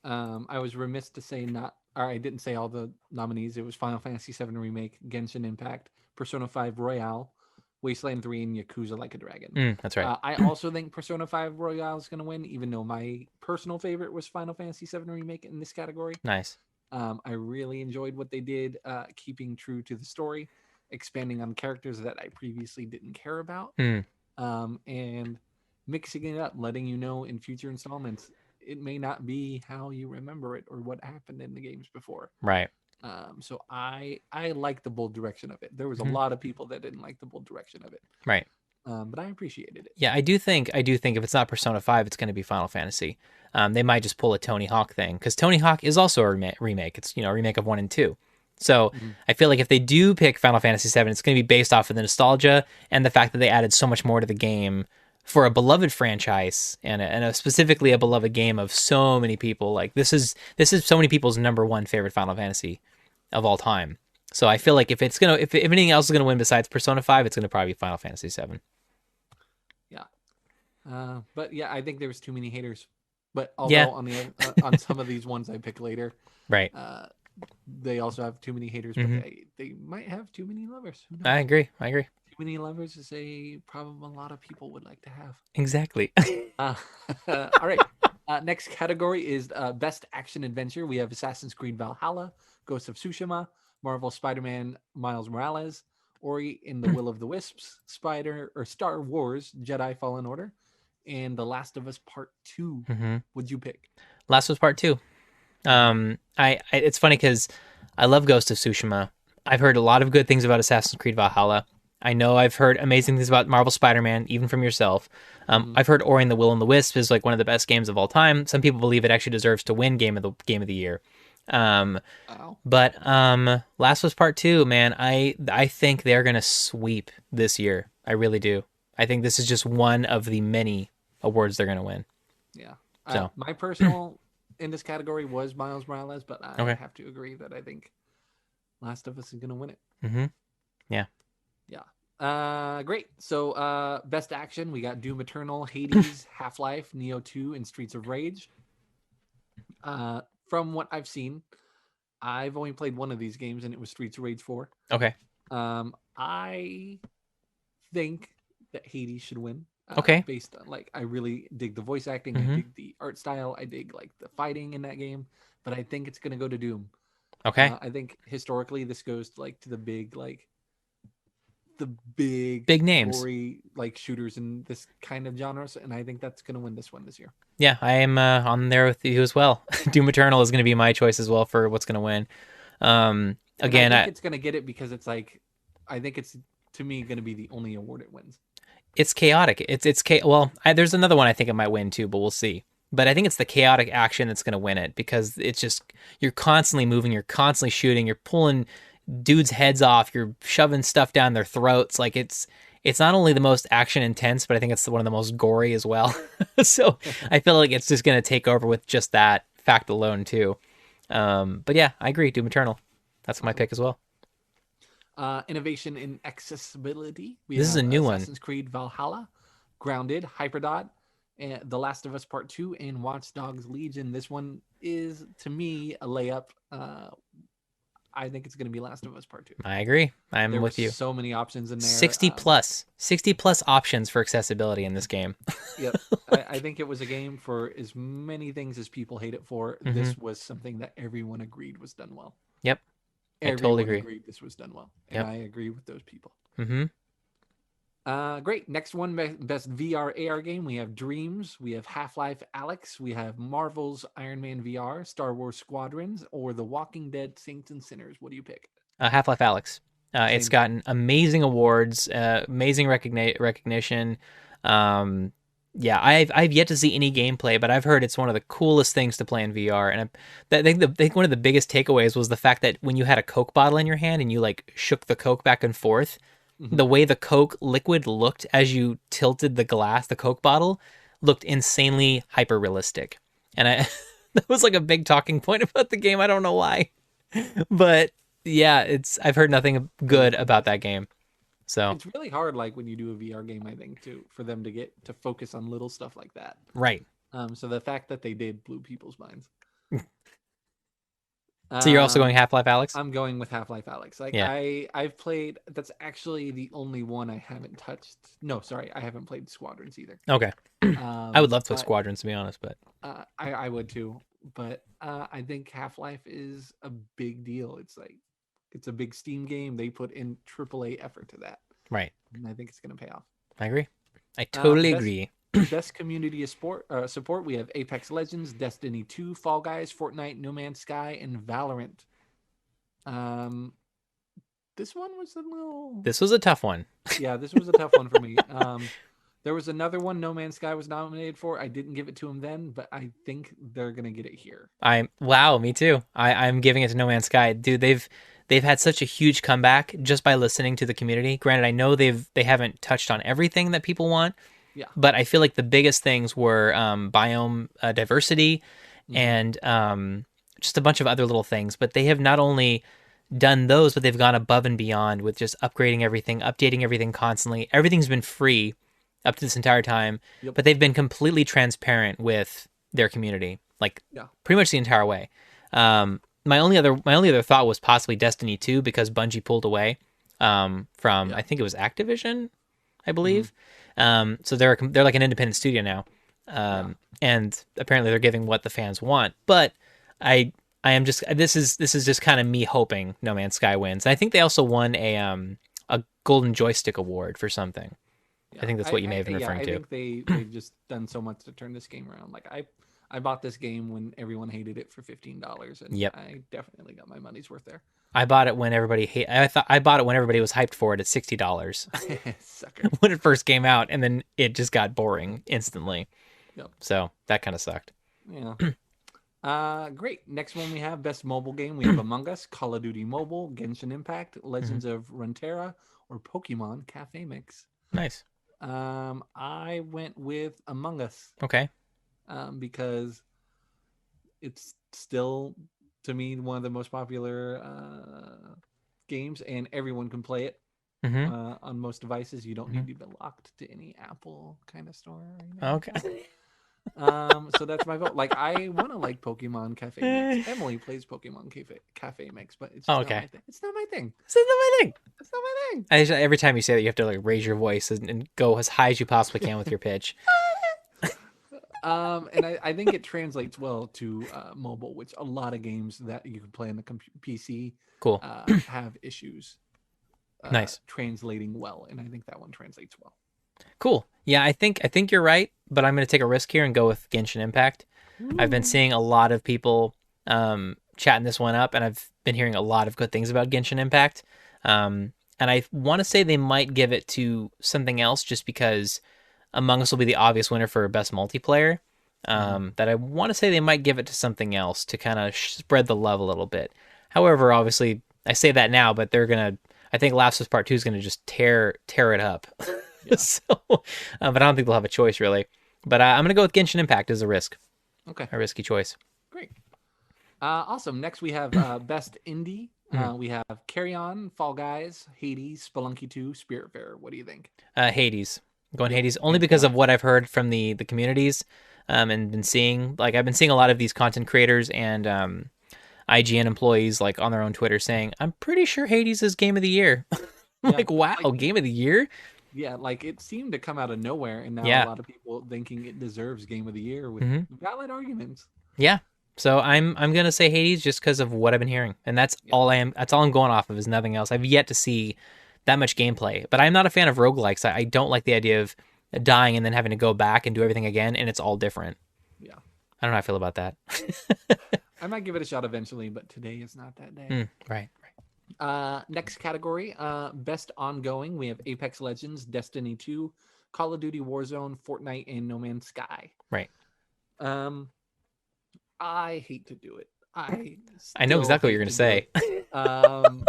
I was remiss to say not, or I didn't say all the nominees. It was Final Fantasy VII Remake, Genshin Impact, Persona 5 Royale, Wasteland 3, and Yakuza Like a Dragon. That's right. I also think Persona 5 Royale is going to win, even though my personal favorite was Final Fantasy VII Remake in this category. Nice. I really enjoyed what they did, keeping true to the story, expanding on characters that I previously didn't care about, Mm, and mixing it up, letting you know in future installments it may not be how you remember it or what happened in the games before. right. So I like the bold direction of it. There was a Mhm. lot of people that didn't like the bold direction of it, Right. but I appreciated it. Yeah, I do think if it's not Persona 5, it's going to be Final Fantasy. They might just pull a Tony Hawk thing because Tony Hawk is also a remake. It's a remake of 1 and 2. So Mhm. I feel like if they do pick Final Fantasy 7, it's going to be based off of the nostalgia and the fact that they added so much more to the game for a beloved franchise and specifically a beloved game of so many people. Like this is so many people's number one favorite Final Fantasy of all time. So I feel like if anything else is gonna win besides Persona 5, it's gonna probably be Final Fantasy 7. Yeah, but yeah, I think there was too many haters. But Yeah, although on some of these ones I pick later, right. uh, they also have too many haters, but Hmm. they might have too many lovers. Who I knows? agree. I agree. Too many lovers is a problem a lot of people would like to have. Exactly. Uh, all right. Next category is best action adventure. We have Assassin's Creed Valhalla, Ghost of Tsushima, Marvel Spider-Man Miles Morales, Ori in the Will of the Wisps, Star Wars Jedi Fallen Order, and The Last of Us Part 2. Hmm. Would you pick? Last was part 2. Mhm. I it's funny because I love Ghost of Tsushima. I've heard a lot of good things about Assassin's Creed Valhalla. I know I've heard amazing things about Marvel Spider-Man, even from yourself. Mhm. I've heard Ori and the Will and the Wisp is like one of the best games of all time. Some people believe it actually deserves to win game of the year. Um, Wow. but Last was Part 2, man. I think they're gonna sweep this year. I really do. I think this is just one of the many awards they're gonna win. Yeah. So My personal in this category was Miles Morales, but I okay. have to agree that I think Last of Us is going to win it. Hmm. Yeah. Yeah. Great. So, best action, we got Doom Eternal, Hades, Half-Life, Neo 2, and Streets of Rage. From what I've seen, I've only played one of these games, and it was Streets of Rage 4. Okay. I think that Hades should win. Okay. Based on I really dig the voice acting, I Hmm. dig the art style, I dig the fighting in that game, but I think it's gonna go to Doom. Okay. I think historically this goes to the big the big, Big names. gory like shooters in this kind of genres, and I think that's going to win this one this year. Yeah, I am on there with you as well. Doom Eternal is going to be my choice as well for what's going to win. And I Again, think it's going to get it because it's like, I think it's to me going to be the only award it wins. it's chaotic. There's another one I think it might win too, but we'll see. But I think it's the chaotic action that's going to win it because it's just you're constantly moving, you're constantly shooting, you're pulling dudes' heads off, you're shoving stuff down their throats. Like it's not only the most action intense, but I think it's one of the most gory as well. So I feel like it's just going to take over with just that fact alone too. But yeah, I agree. Doom Eternal. That's my pick as well. Innovation in accessibility. We This is a have new one. Assassin's Creed Valhalla, Grounded, Hyperdot, and The Last of Us Part 2, and Watch Dogs Legion. This one is, to me, a layup. I think it's going to be Last of Us Part 2. I agree. I'm There were with you. so many options in there. 60 plus options for accessibility in this game. Yep. I think it was a game for as many things as people hate it for. Mm-hmm. This was something that everyone agreed was done well. Yep. I Everyone totally agree. agreed this was done well. And Yep. I agree with those people. Mm-hmm. Great. Next one, best VR AR game. We have Dreams. We have Half-Life Alyx. We have Marvel's Iron Man VR, Star Wars Squadrons, or The Walking Dead Saints and Sinners. What do you pick? Half-Life Alyx. It's gotten amazing awards, amazing recognition. Yeah, I've yet to see any gameplay, but I've heard it's one of the coolest things to play in VR. And I think one of the biggest takeaways was the fact that when you had a Coke bottle in your hand and you like shook the Coke back and forth, the way the Coke liquid looked as you tilted the Coke bottle, looked insanely hyper realistic. And that was like a big talking point about the game. I don't know why, but yeah, I've heard nothing good about that game. So it's really hard, like when you do a VR game, I think, for them to get to focus on little stuff like that. right. So the fact that they did blew people's minds. So you're also going Half-Life Alyx? I'm going with Half-Life Alyx. Like Yeah. I've played. That's actually the only one I haven't touched. No, sorry, I haven't played Squadrons either. Okay. I would love to play Squadrons, to be honest, but I would too. But I think Half-Life is a big deal. It's like it's a big Steam game. They put in AAA effort to that. right. And I think it's going to pay off. I agree. I totally best- agree. Best community support. We have Apex Legends, Destiny 2, Fall Guys, Fortnite, No Man's Sky, and Valorant. This one was a little. This was a tough one. Yeah, this was a tough one for me. There was another one No Man's Sky was nominated for. I didn't give it to him then, but I think they're gonna get it here. Wow, me too. I'm giving it to No Man's Sky. Dude, they've had such a huge comeback just by listening to the community. Granted, I know they haven't touched on everything that people want. Yeah. But I feel like the biggest things were biome diversity and just a bunch of other little things. But they have not only done those, but they've gone above and beyond with just upgrading everything, updating everything constantly. Everything's been free up to this entire time, but they've been completely transparent with their community, like pretty much the entire way. My only other thought was possibly Destiny 2 because Bungie pulled away from I think it was Activision, I believe. So they're like an independent studio now, and apparently they're giving what the fans want. But I am just this is just kind of me hoping No Man's Sky wins. And I think they also won a Golden Joystick Award for something. Yeah, I think that's what you may have been referring to. I think they've just done so much to turn this game around. Like I bought this game when everyone hated it for $15, and I definitely got my money's worth there. I bought it when everybody I bought it when everybody was hyped for it at $60 when it first came out, and then it just got boring instantly. Yep. So that kind of sucked. Yeah. Great. Next one we have best mobile game. We have Among Us, Call of Duty Mobile, Genshin Impact, Legends of Runeterra, or Pokemon Cafe Mix. Nice. I went with Among Us. Okay. Because it's still, to me, one of the most popular games, and everyone can play it on most devices. You don't need to be locked to any Apple kind of store. Okay. So that's my vote. Like I want to like Pokemon Cafe Mix. Emily plays Pokemon Cafe Mix, but it's not my thing. It's not my thing. It's not my thing. It's not my thing. Every time you say that, you have to like raise your voice and go as high as you possibly can with your pitch. And I think it translates well to mobile, which a lot of games that you can play on the PC cool have issues Nice. translating well, and I think that one translates well. Cool. Yeah, I think you're right, but I'm going to take a risk here and go with Genshin Impact. I've been Woo. seeing a lot of people chatting this one up, and I've been hearing a lot of good things about Genshin Impact. And I want to say they might give it to something else just because Among Us will be the obvious winner for best multiplayer. Mhm. That I want to say they might give it to something else to kind of spread the love a little bit. However, obviously, I say that now, but they're gonna. I think Last of Us Part 2 is gonna just tear it up. Yeah. So, but I don't think they'll have a choice really. But I'm gonna go with Genshin Impact as Okay. a risky choice. Great. Awesome. Next we have best indie. We have Carry On, Fall Guys, Hades, Spelunky 2, Spiritfarer. What do you think? Hades. I'm going Yep. Hades only Hands because of down. what I've heard from the communities, and been seeing. Like I've been seeing a lot of these content creators and IGN employees like on their own Twitter saying, "I'm pretty sure Hades is game of the year." I'm Yeah. like, wow, Like game of the year? yeah, like it seemed to come out of nowhere, and now a Yeah. lot of people thinking it deserves Game of the Year with hmm valid arguments. Yeah. So I'm gonna say Hades just because of what I've been hearing, and that's Yep. all I am. That's all I'm going off of is nothing else. I've yet to see that much gameplay, but I'm not a fan of roguelikes. I don't like the idea of dying and then having to go back and do everything again, and it's all different. Yeah. I don't know how I feel about that. I might give it a shot eventually, but today is not that day. Right. Next category, best ongoing. We have Apex Legends, Destiny 2, Call of Duty Warzone, Fortnite, and No Man's Sky. Right. Um, I hate to do it. I I know still exactly what you're hate gonna to do say. it.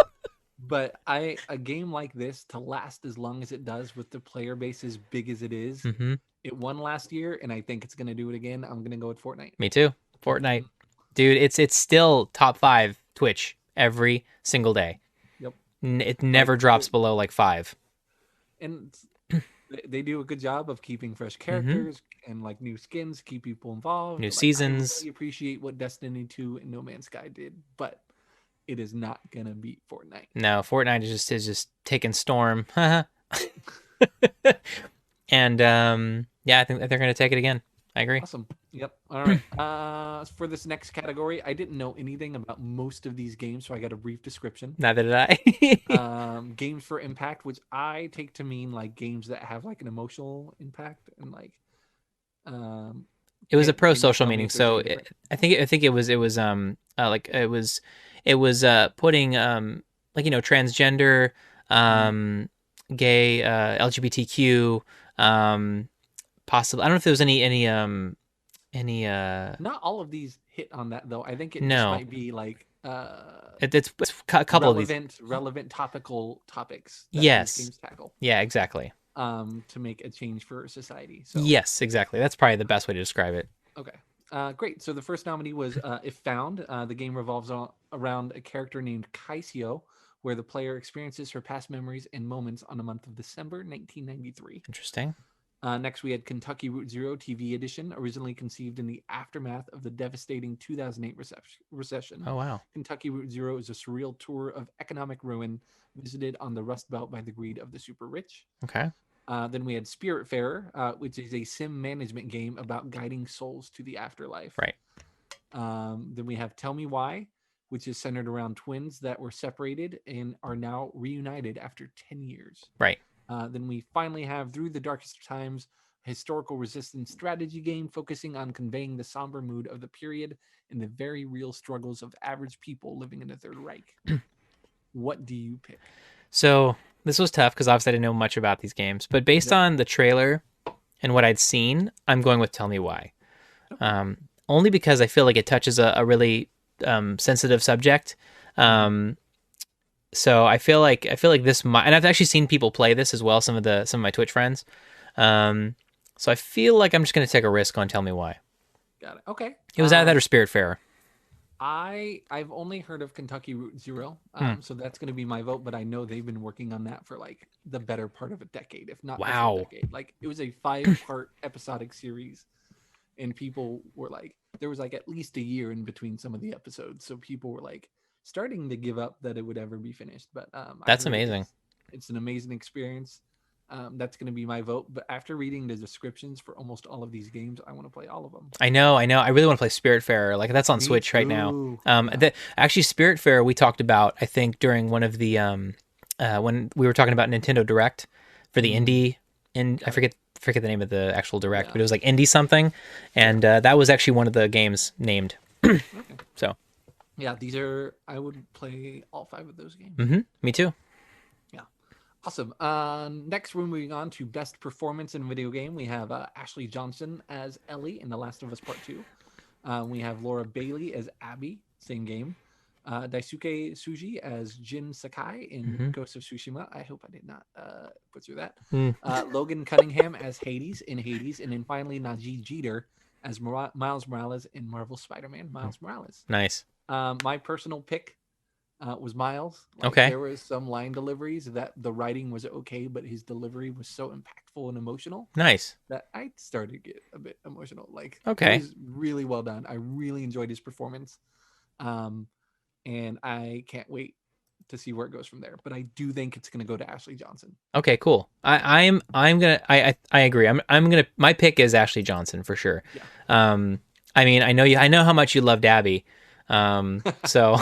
But a game like this to last as long as it does with the player base as big as it is, hmm it won last year, and I think it's gonna do it again. I'm gonna go with Fortnite. Me too. Fortnite, Mhm. dude. It's still top 5 Twitch every single day. Yep. It Like never drops below like 5. and they do a good job of keeping fresh hmm characters and like new skins, keep people involved. New Like I seasons. really appreciate what Destiny 2 and No Man's Sky did, but it is not gonna beat Fortnite. No, Fortnite is just taking storm. And yeah, I think that they're gonna take it again. I agree. Awesome. Yep. All right. For this next category, I didn't know anything about most of these games, so I got a brief description. Neither did I. Games for impact, which I take to mean like games that have like an emotional impact and like um It was a pro can you social tell me meeting, if there's so any different? I think it was like it was putting like transgender, Mhm. um gay, LGBTQ, um possibly. I don't know if there was any Not all of these hit on that though. I think it just no. might be like It's a couple of these. relevant topical topics that these Yes. games tackle Yeah, exactly. to make a change for society. So Yes, exactly. That's probably the best way to describe it. okay. Great. So the first nominee was If Found. The game revolves around a character named Kaisio, where the player experiences her past memories and moments on the month of December 1993. Interesting. Next, we had Kentucky Route Zero TV edition, originally conceived in the aftermath of the devastating 2008 recession. Oh wow. Kentucky Route Zero is a surreal tour of economic ruin visited on the Rust Belt by the greed of the super rich. Okay. Then we had Spiritfarer, which is a sim management game about guiding souls to the afterlife. Right. Then we have Tell Me Why, which is centered around twins that were separated and are now reunited after 10 years. Right. Then we finally have Through the Darkest of Times, a historical resistance strategy game focusing on conveying the somber mood of the period and the very real struggles of average people living in the Third Reich. What do you pick? So this was tough because obviously I didn't know much about these games, but based Yep. on the trailer and what I'd seen, I'm going with Tell Me Why. Okay. Only because I feel like it touches a really sensitive subject. Um, so I feel like this might, and I've actually seen people play this as well. Some of my Twitch friends. Um, so I feel like I'm just gonna take a risk on Tell Me Why. Got it. Okay. It was either that or Spiritfarer. I've only heard of Kentucky Route Zero, Hmm. so that's going to be my vote. But I know they've been working on that for like the better part of a decade, if not the full Wow. decade. Like it was a 5-part episodic series, and people were like, there was like at least a year in between some of the episodes, so people were like starting to give up that it would ever be finished. But I That's heard amazing. it's an amazing experience. That's going to be my vote. But after reading the descriptions for almost all of these games, I want to play all of them. I know. I really want to play Spiritfarer. Like that's on Me Switch right now. too. Yeah. Actually, Spiritfarer we talked about. I think during one of the when we were talking about Nintendo Direct for the Mm, indie, and I got it. forget the name of the actual direct, Yeah. but it was like indie something, Yeah. and that was actually one of the games named. Okay. So, Yeah, these are I would play all five of those games. me too. Yeah. Awesome. Next, we're moving on to best performance in a video game. We have Ashley Johnson as Ellie in The Last of Us Part Two. We have Laura Bailey as Abby, same game. Daisuke Tsuji as Jin Sakai in hmm Ghost of Tsushima. I hope I did not butcher that. Mm, Logan Cunningham as Hades in Hades. And then finally, Najee Jeter as Miles Morales in Marvel Spider Man Miles Morales. nice. My personal pick was Miles. Like Okay. there was some line deliveries that the writing was okay, but his delivery was so impactful and emotional Nice. that I started to get a bit emotional. Like it Okay. was really well done. I really enjoyed his performance, um, and I can't wait to see where it goes from there. But I do think it's going to go to Ashley Johnson. Okay. Cool. I'm gonna I agree. I'm gonna my pick is Ashley Johnson for sure. Yeah. Um, I mean, I know how much you loved Abby. So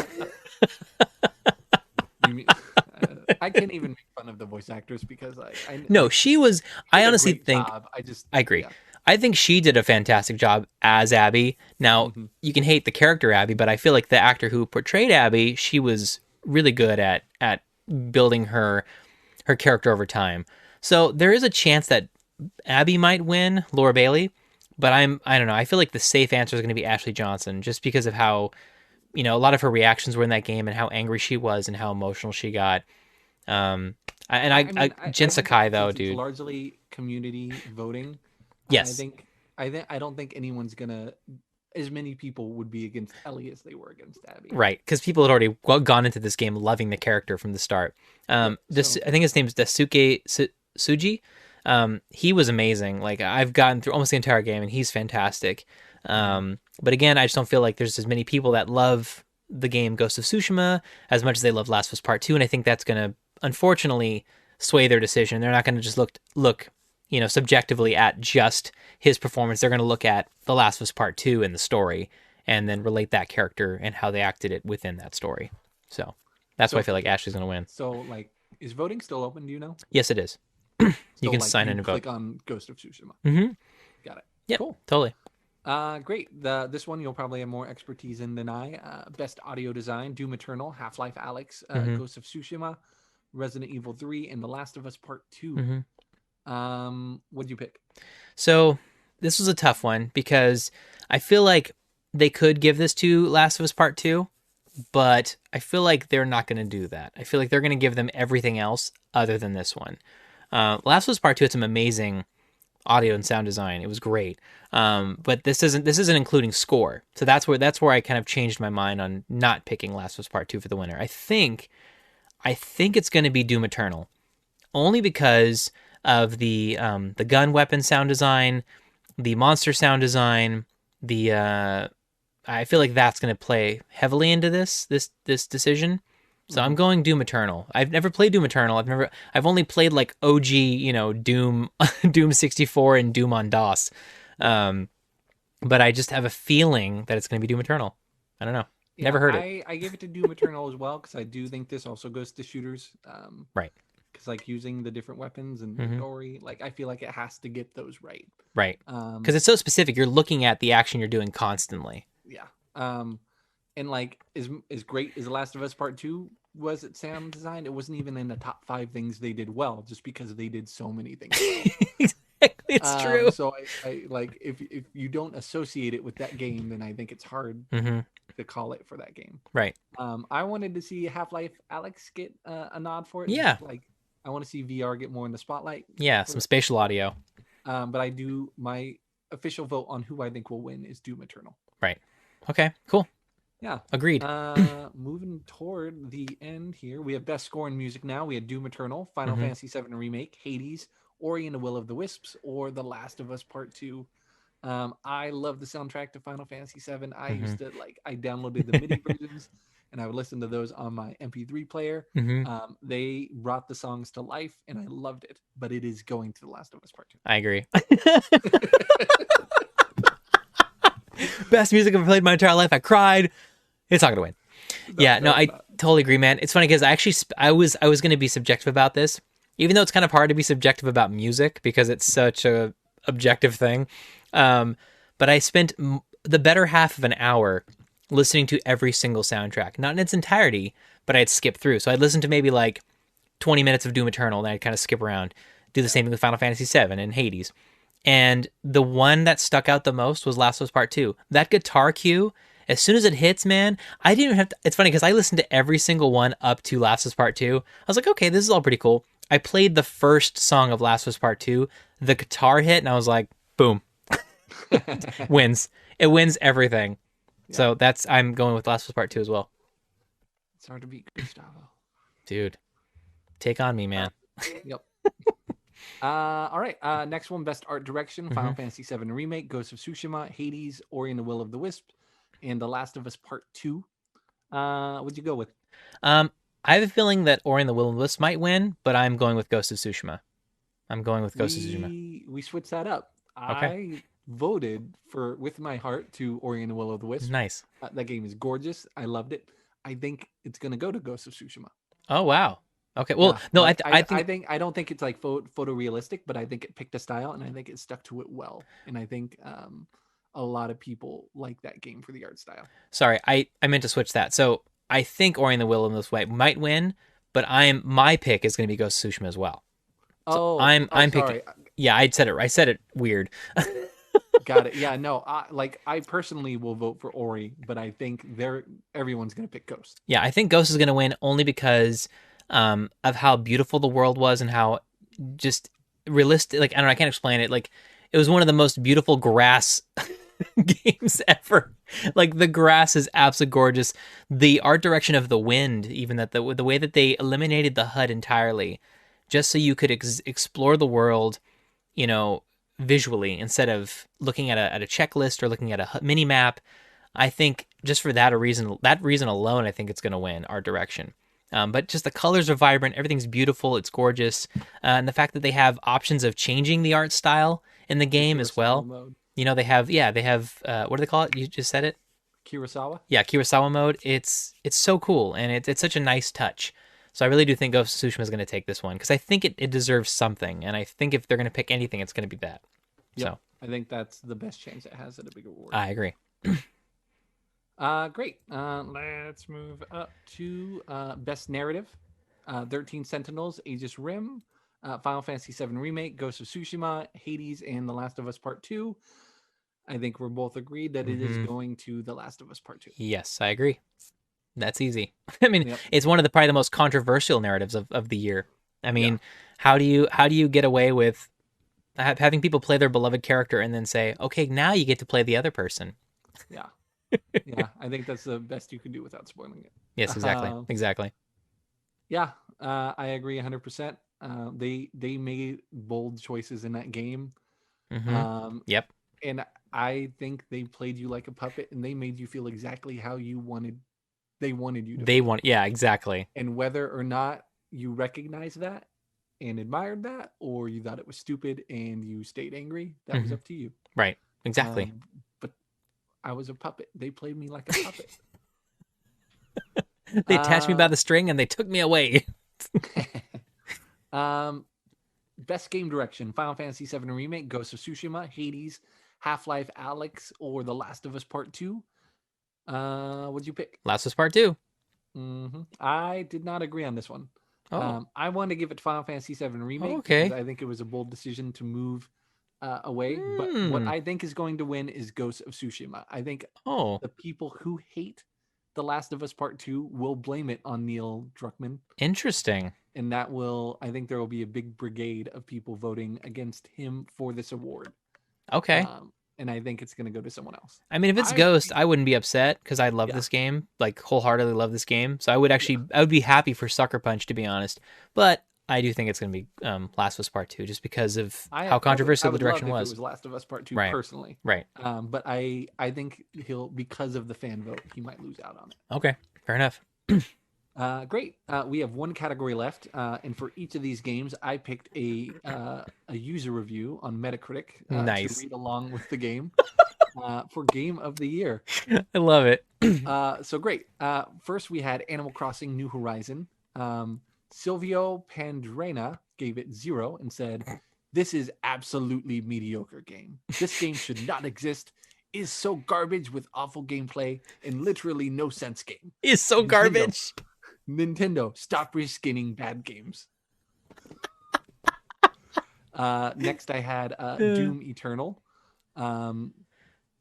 You mean I can't even make fun of the voice actors because I no, like she was. they I did a honestly great think job. I just I agree. yeah. I think she did a fantastic job as Abby. Now, Hmm. you can hate the character Abby, but I feel like the actor who portrayed Abby, she was really good at building her character over time. So there is a chance that Abby might win, Laura Bailey, but I don't know. I feel like the safe answer is going to be Ashley Johnson just because of how, a lot of her reactions were in that game and how angry she was and how emotional she got. Um I mean, Jin I think that Sakai though, since it's dude. largely community voting, I Yes. think I don't think anyone's gonna as many people would be against Ellie as they were against Abby. Right, because people had already gone into this game loving the character from the start. Yep. This So I think his name is Suji. He was amazing. Like I've gotten through almost the entire game, and he's fantastic. mhm. But again, I just don't feel like there's as many people that love the game Ghost of Tsushima as much as they love Last of Us Part Two, and I think that's gonna unfortunately sway their decision. They're not gonna just look subjectively at just his performance. They're gonna look at The Last of Us Part Two and the story and then relate that character and how they acted it within that story. So that's why I so feel like Ashley's gonna win. so like is voting still open? Do you know? Yes, it is. You So can like sign in you and vote. click on Ghost of Tsushima. Mm-hmm. Got it. Yep, Cool. totally. Great. This one you'll probably have more expertise in than I. Best audio design: Doom Eternal, Half Life Alex, Mm-hmm. Ghost of Tsushima, Resident Evil 3, and The Last of Us Part 2. Mm-hmm. What'd you pick? So this was a tough one because I feel like they could give this to Last of Us Part Two, but I feel like they're not going to do that. I feel like they're going to give them everything else other than this one. Last of Us Part Two had some amazing audio and sound design. It was great. But this isn't including score. So that's where I kind of changed my mind on not picking Last of Us Part 2 for the winner. I think it's going to be Doom Eternal. Only because of the gun weapon sound design, the monster sound design, the I feel like that's going to play heavily into this decision. So I'm Hmm. going Doom Eternal. I've never played Doom Eternal. I've only played like OG, Doom Doom 64 and Doom on DOS. Um, but I just have a feeling that it's going to be Doom Eternal. I don't know. Yeah, Never heard it. I gave it to Doom Eternal as well because I do think this also goes to shooters. Right. Because like using the different weapons and the hmm gory, like I feel like it has to get those right. Right. Um, Because it's so specific. You're looking at the action you're doing constantly. yeah. And like as great as The Last of Us Part Two was at sound design, it wasn't even in the top five things they did well, just because they did so many things well. Exactly. It's true. So I like if you don't associate it with that game, then I think it's hard hmm to call it for that game. Right. I wanted to see Half Life Alex get a nod for it. Yeah. Just like I want to see VR get more in the spotlight. Yeah. Some spatial audio. But I do my official vote on who I think will win is Doom Eternal. Right. Okay. Cool. Yeah. Agreed. Moving toward the end here, we have best score in music now. We had Doom Eternal, Final hmm Fantasy VII Remake, Hades, Ori and the Will of the Wisps, or The Last of Us Part 2. I love the soundtrack to Final Fantasy VII. I hmm used to I downloaded the MIDI versions and I would listen to those on my MP3 player. hmm They brought the songs to life and I loved it, but it is going to The Last of Us Part I agree. 2. Best music I've ever played my entire life. I cried. It's not gonna win. Yeah, no, no, I not. totally agree, man. It's funny because I actually I was going to be subjective about this, even though it's kind of hard to be subjective about music because it's such a objective thing. Um, but I spent the better half of an hour listening to every single soundtrack, not in its entirety, but I'd skip through. So I'd listen to maybe like 20 minutes of Doom Eternal, and I'd kind of skip around. Do the Yeah. same thing with Final Fantasy VII and Hades. And the one that stuck out the most was Last of Us Part 2. That guitar cue, as soon as it hits, man, I didn't even have to. It's funny because I listened to every single one up to Last of Us Part 2. I was like, okay, this is all pretty cool. I played the first song of Last of Us Part 2. The guitar hit, and I was like, boom, wins. It wins everything. Yeah. So I'm going with Last of Us Part 2 as well. It's hard to beat Gustavo. Dude, take on me, Uh, man. yep. All right. Next one, best art direction: Final Hmm. Fantasy VII Remake, Ghost of Tsushima, Hades, Ori and the Will of the Wisp, and The Last of Us Part Two. What'd you go with? Um, I have a feeling that Ori and the Will of the Wisp might win, but I'm going with Ghost of Tsushima. I'm going with Ghost of Tsushima. We switched that up. Okay, I voted for with my heart to Ori and the Will of the Wisp. nice. That game is gorgeous. I loved it. I think it's gonna go to Ghost of Tsushima. Oh wow. Okay. Well, Yeah, no, like I I think think I don't think it's like photorealistic, but I think it picked a style and I think it stuck to it well. And I think a lot of people like that game for the art style. sorry, I meant to switch that. So I think Ori and the Will of this way might win, but my pick is going to be Ghost of Tsushima as well. So Oh, I'm picking. sorry. Yeah, I said it weird. Got it. Yeah, no. I personally will vote for Ori, but I think everyone's gonna pick Ghost. Yeah, I think Ghost is going to win only because of how beautiful the world was and how just realistic. Like I don't know, I can't explain it. Like it was one of the most beautiful grass games ever. Like the grass is absolutely gorgeous. The art direction of the wind, even that the way that they eliminated the HUD entirely, just so you could explore the world, you know, visually instead of looking at a checklist or looking at a mini map. I think just for that reason alone, I think it's going to win art direction. But just the colors are vibrant, everything's beautiful, it's gorgeous, and the fact that they have options of changing the art style in the The game as Kurosawa well. mode. You know, they have what do they call it? You just said it. Kurosawa. Yeah, Kurosawa mode. It's so cool, and it's such a nice touch. So I really do think Ghost of Tsushima is going to take this one because I think it deserves something, and I think if they're going to pick anything, it's going to be that. Yep. So I think that's the best chance it has at a big award. I agree. Great. Let's move up to best narrative. 13 Sentinels, Aegis Rim, Final Fantasy VII Remake, Ghost of Tsushima, Hades, and The Last of Us Part 2. I think we're both agreed that it is Hmm. going to The Last of Us Part 2. Yes, I agree. That's easy. I mean, Yep. it's one of the probably the most controversial narratives of the year. I Yeah. mean, how do you get away with having people play their beloved character and then say, okay, now you get to play the other person? Yeah. Yeah. I think that's the best you can do without spoiling Yes, it. exactly, exactly. Yeah. I agree 100%. They made bold choices in that game. Hmm. Um, Yep. and I think they played you like a puppet and they made you feel exactly how they wanted you to They feel. want. Yeah, exactly. And whether or not you recognize that and admired that, or you thought it was stupid and you stayed angry, that was Hmm. up to you. Right. Exactly. But I was a puppet. They played me like a puppet. They attached me by Uh, the string and they took me away. um, best game direction: Final Fantasy VII Remake, Ghost of Tsushima, Hades, Half-Life Alex, or The Last of Us Part Two. What'd you pick? Last was part two. I did not agree on this one. Oh. I want to give it to Final Fantasy VII Oh, Remake because okay. I think it was a bold decision to move away. But what Hmm. I think is going to win is Ghost of Tsushima. I think Oh, the people who hate The Last of Us Part 2 will blame it on Neil Druckmann. interesting. And I think there will be a big brigade of people voting against him for this award. Okay. And I think it's going to go to someone else. I mean, if it's I, Ghost, I wouldn't be upset because I love yeah, this game, like wholeheartedly love this game. So yeah. I would be happy for Sucker Punch to be honest. But I do think it's going to be Last of Us Part Two, just because of how I controversial the would love direction if it was. was Last of Us Part 2 Right, personally. right. But I think he'll, because of the fan vote, he might lose out on it. Okay, fair enough. Great. We have one category left, and for each of these games, I picked a user review on Metacritic to Nice. read along with the game. for Game of the Year. I love it. So great. First, we had Animal Crossing New Horizon. Silvio Pandrena gave it 0 and said, "This is absolutely mediocre game. This game should not exist. Is so garbage with awful gameplay and literally no sense game. It's so Nintendo, garbage. Nintendo, stop reskinning bad games." Next, I had Doom Eternal. Um,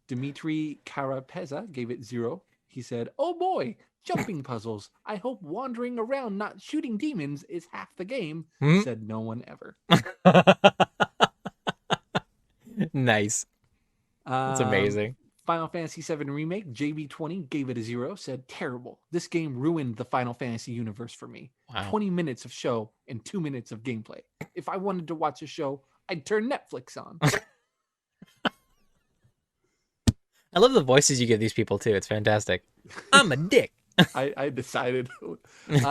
Dmitry Karapeza gave it 0. He said, "Oh boy, jumping puzzles. I hope wandering around not shooting demons is half the game." Hmm? Said no one ever. Nice. That's Um, amazing. Final Fantasy VII Remake, JB20 gave it a 0, said, "Terrible. This game ruined the Final Fantasy universe for me. Wow. 20 minutes of show and 2 minutes of gameplay. If I wanted to watch a show, I'd turn Netflix on." I love the voices you give these people too. It's fantastic. I'm a dick. I decided.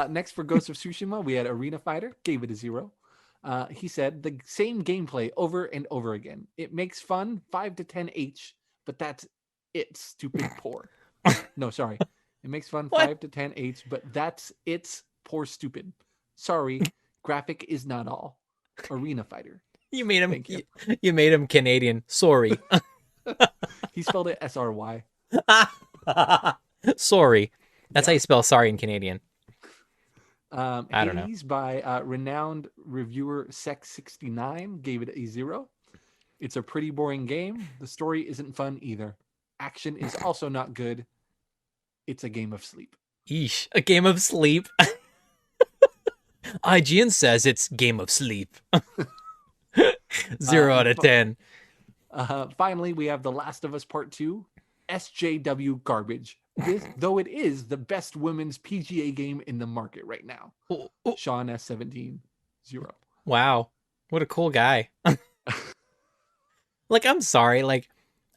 Next for Ghost of Tsushima, we had Arena Fighter, gave it a 0. He said the same gameplay over and over again. It makes fun 5 to 10 H, but that's it. Stupid poor. No, sorry. It makes fun What? 5 to 10 H, but that's it's poor stupid. Sorry, graphic is not all. Arena Fighter. You made him. Thank you. You made him Canadian. Sorry. He spelled it SRY. Sorry. That's how Yeah. you spell sorry in Canadian. I don't know. Hades by renowned reviewer Sex69 gave it a 0. It's a pretty boring game. The story isn't fun either. Action is also not good. It's a game of sleep. Yeesh. A game of sleep. IGN says it's game of sleep. 0 out of 10. Finally, we have The Last of Us Part 2, SJW garbage. Though it is the best women's PGA game in the market right now. Oh, oh. Sean S17, 0. Wow. What a cool guy. Like, I'm sorry. Like,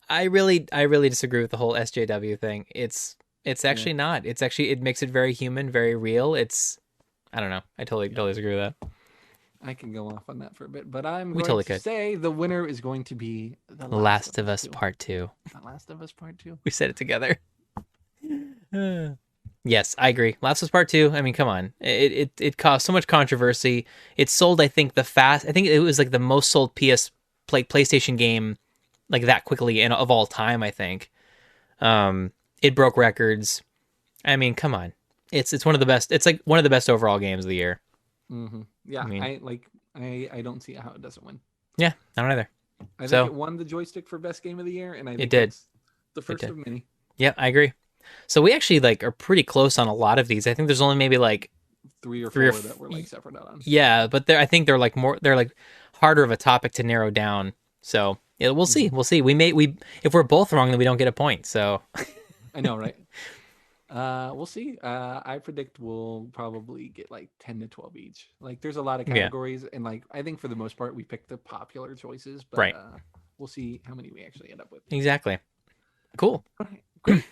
I really disagree with the whole SJW thing. It's actually not. It's actually, it makes it very human, very real. I don't know. I totally disagree with that. I can go off on that for a bit, but I'm We going totally to could. say the winner is going to be The Last of Us 2. Part 2. The Last of Us Part 2. We said it together. Yes, I agree. Last of Us Part 2. I mean, come on. It caused so much controversy. It sold, I think, I think it was like the most sold PlayStation game like that quickly of all time, I think. It broke records. I mean, come on. It's one of the best. It's like one of the best overall games of the year. Mm-hmm. Yeah, I mean, I don't see how it doesn't win. yeah, I don't either. I So think it won the joystick for best game of the year, and I think did. it's the first did. of many. Yeah, I agree. So we actually like are pretty close on a lot of these. I think there's only maybe like three or three four or that we're like separate out on. Yeah, but I think they're like more. They're like harder of a topic to narrow down. So yeah, we'll see. We'll see. We if we're both wrong, then we don't get a point. So I know, right? We'll see. I predict we'll probably get like 10 to 12 each. Like there's a lot of Yeah. categories, and like I think for the most part we picked the popular choices, but Right. We'll see how many we actually end up with. Exactly. Cool. All right, great.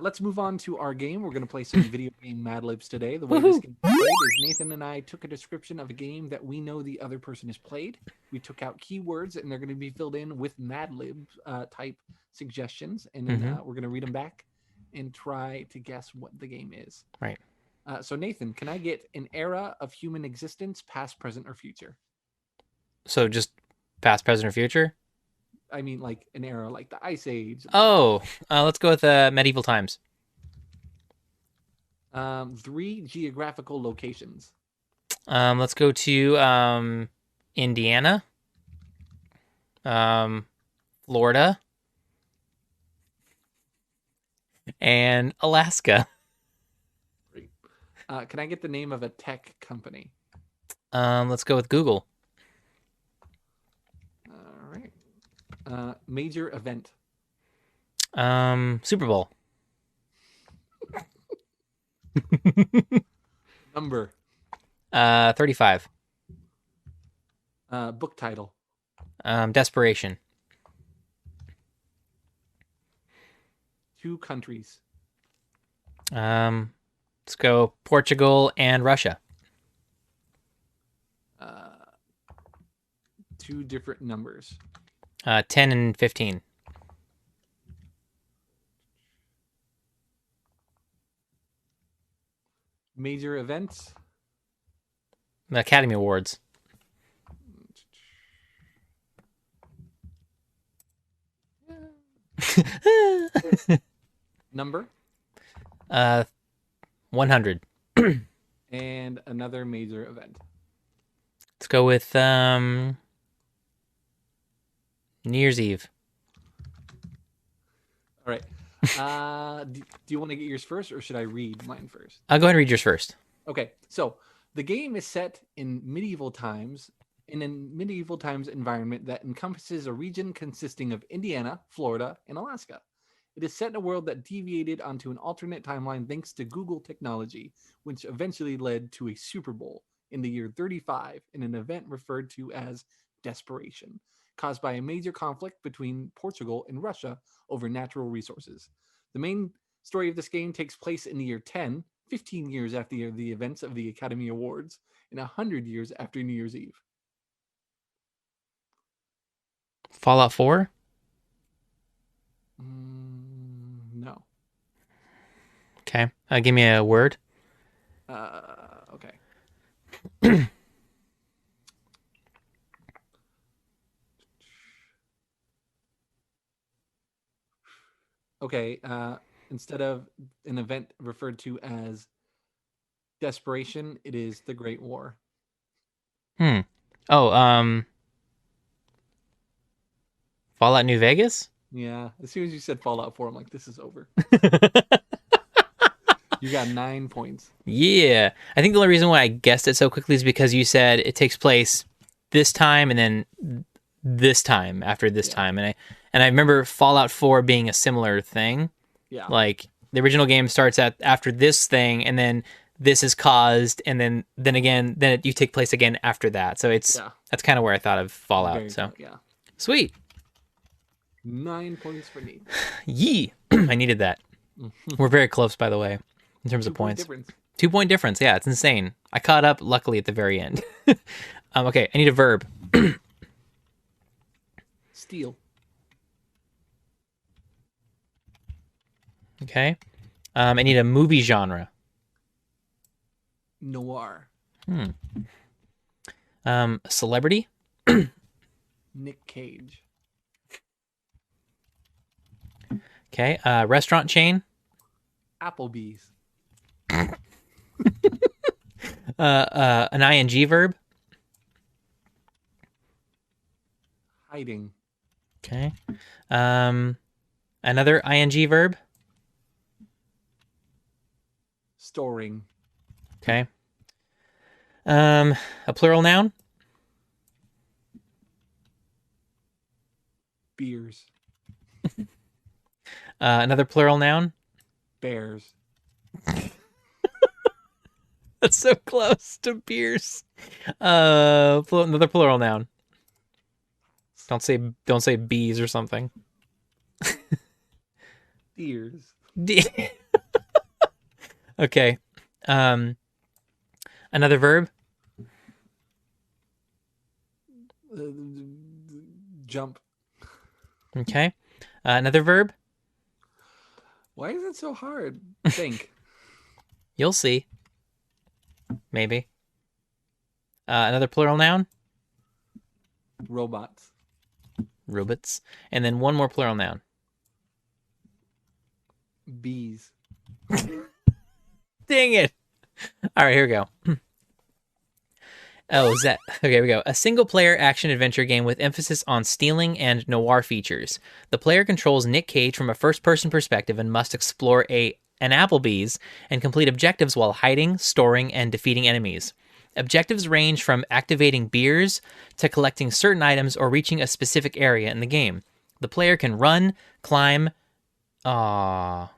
Let's move on to our game. We're going to play some video game Mad Libs today. The way Woohoo. this game is played is Nathan and I took a description of a game that we know the other person has played. We took out keywords, and they're going to be filled in with Mad Lib type suggestions, and then we're going to read them back and try to guess what the game is. Right. So Nathan, can I get an era of human existence, past, present, or future? So just past, present, or future? I mean, like an era like the Ice Age. Oh, let's go with medieval times. 3 geographical locations. Let's go to Indiana, Florida, and Alaska. Great. Can I get the name of a tech company? Let's go with Google. All right. Major event. Super Bowl. Number. 35. Book title. Desperation. 2 countries. Let's go Portugal and Russia. 2 different numbers. 10 and 15. Major events. Academy Awards. Number. 100. And another major event. Let's go with New Year's Eve. All right. Do you want to get yours first, or should I read mine first? I'll go ahead and read yours first. Okay. So the game is set in medieval times, in a medieval times environment that encompasses a region consisting of Indiana, Florida, and Alaska. It is set in a world that deviated onto an alternate timeline thanks to Google technology, which eventually led to a Super Bowl in the year 35 in an event referred to as Desperation, caused by a major conflict between Portugal and Russia over natural resources. The main story of this game takes place in the year 10, 15 years after the events of the Academy Awards, and 100 years after New Year's Eve. Fallout 4? No. Okay. Give me a word. Okay. Okay. Instead of an event referred to as Desperation, it is the Great War. Oh, Fallout New Vegas? Yeah. As soon as you said Fallout 4, I'm like, this is over. You got 9 points. Yeah. I think the only reason why I guessed it so quickly is because you said it takes place this time and then this time after this time. And I remember Fallout 4 being a similar thing. Yeah. Like the original game starts at after this thing and then this is caused and then you take place again after that. So that's kind of where I thought of Fallout. Very so cool, yeah. Sweet. 9 points for Nate. Yee. I needed that. We're very close, by the way, in terms of points. 2-point difference. Yeah, it's insane. I caught up, luckily, at the very end. Okay, I need a verb. Steal. Okay. I need a movie genre. Noir. Celebrity. Nick Cage. Okay. Restaurant chain. Applebee's. An ing verb. Hiding. Okay. Another ing verb. Storing. Okay. A plural noun. Beers. Another plural noun. Bears. That's so close to beers. Another plural noun. Don't say bees or something. Deers. Okay. Another verb. Jump. Okay. Another verb. Why is it so hard? Think. You'll see. Maybe. Another plural noun. Robots. Robots. And then one more plural noun. Bees. Dang it. All right, here we go. Oh, is that... Okay, here we go. A single-player action-adventure game with emphasis on stealing and noir features. The player controls Nick Cage from a first-person perspective and must explore an Applebee's and complete objectives while hiding, storing, and defeating enemies. Objectives range from activating beers to collecting certain items or reaching a specific area in the game. The player can run, climb... Aww.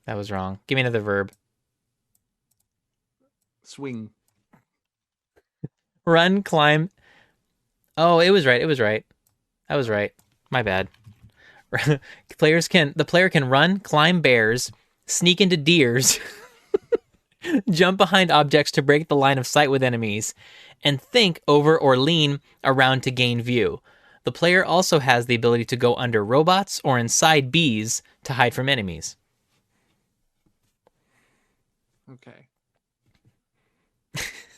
That was wrong. Give me another verb. Swing. Run, climb. Oh, it was right. I was right. My bad. The player can run, climb bears, sneak into deers, jump behind objects to break the line of sight with enemies, and think over or lean around to gain view. The player also has the ability to go under robots or inside bees to hide from enemies. Okay.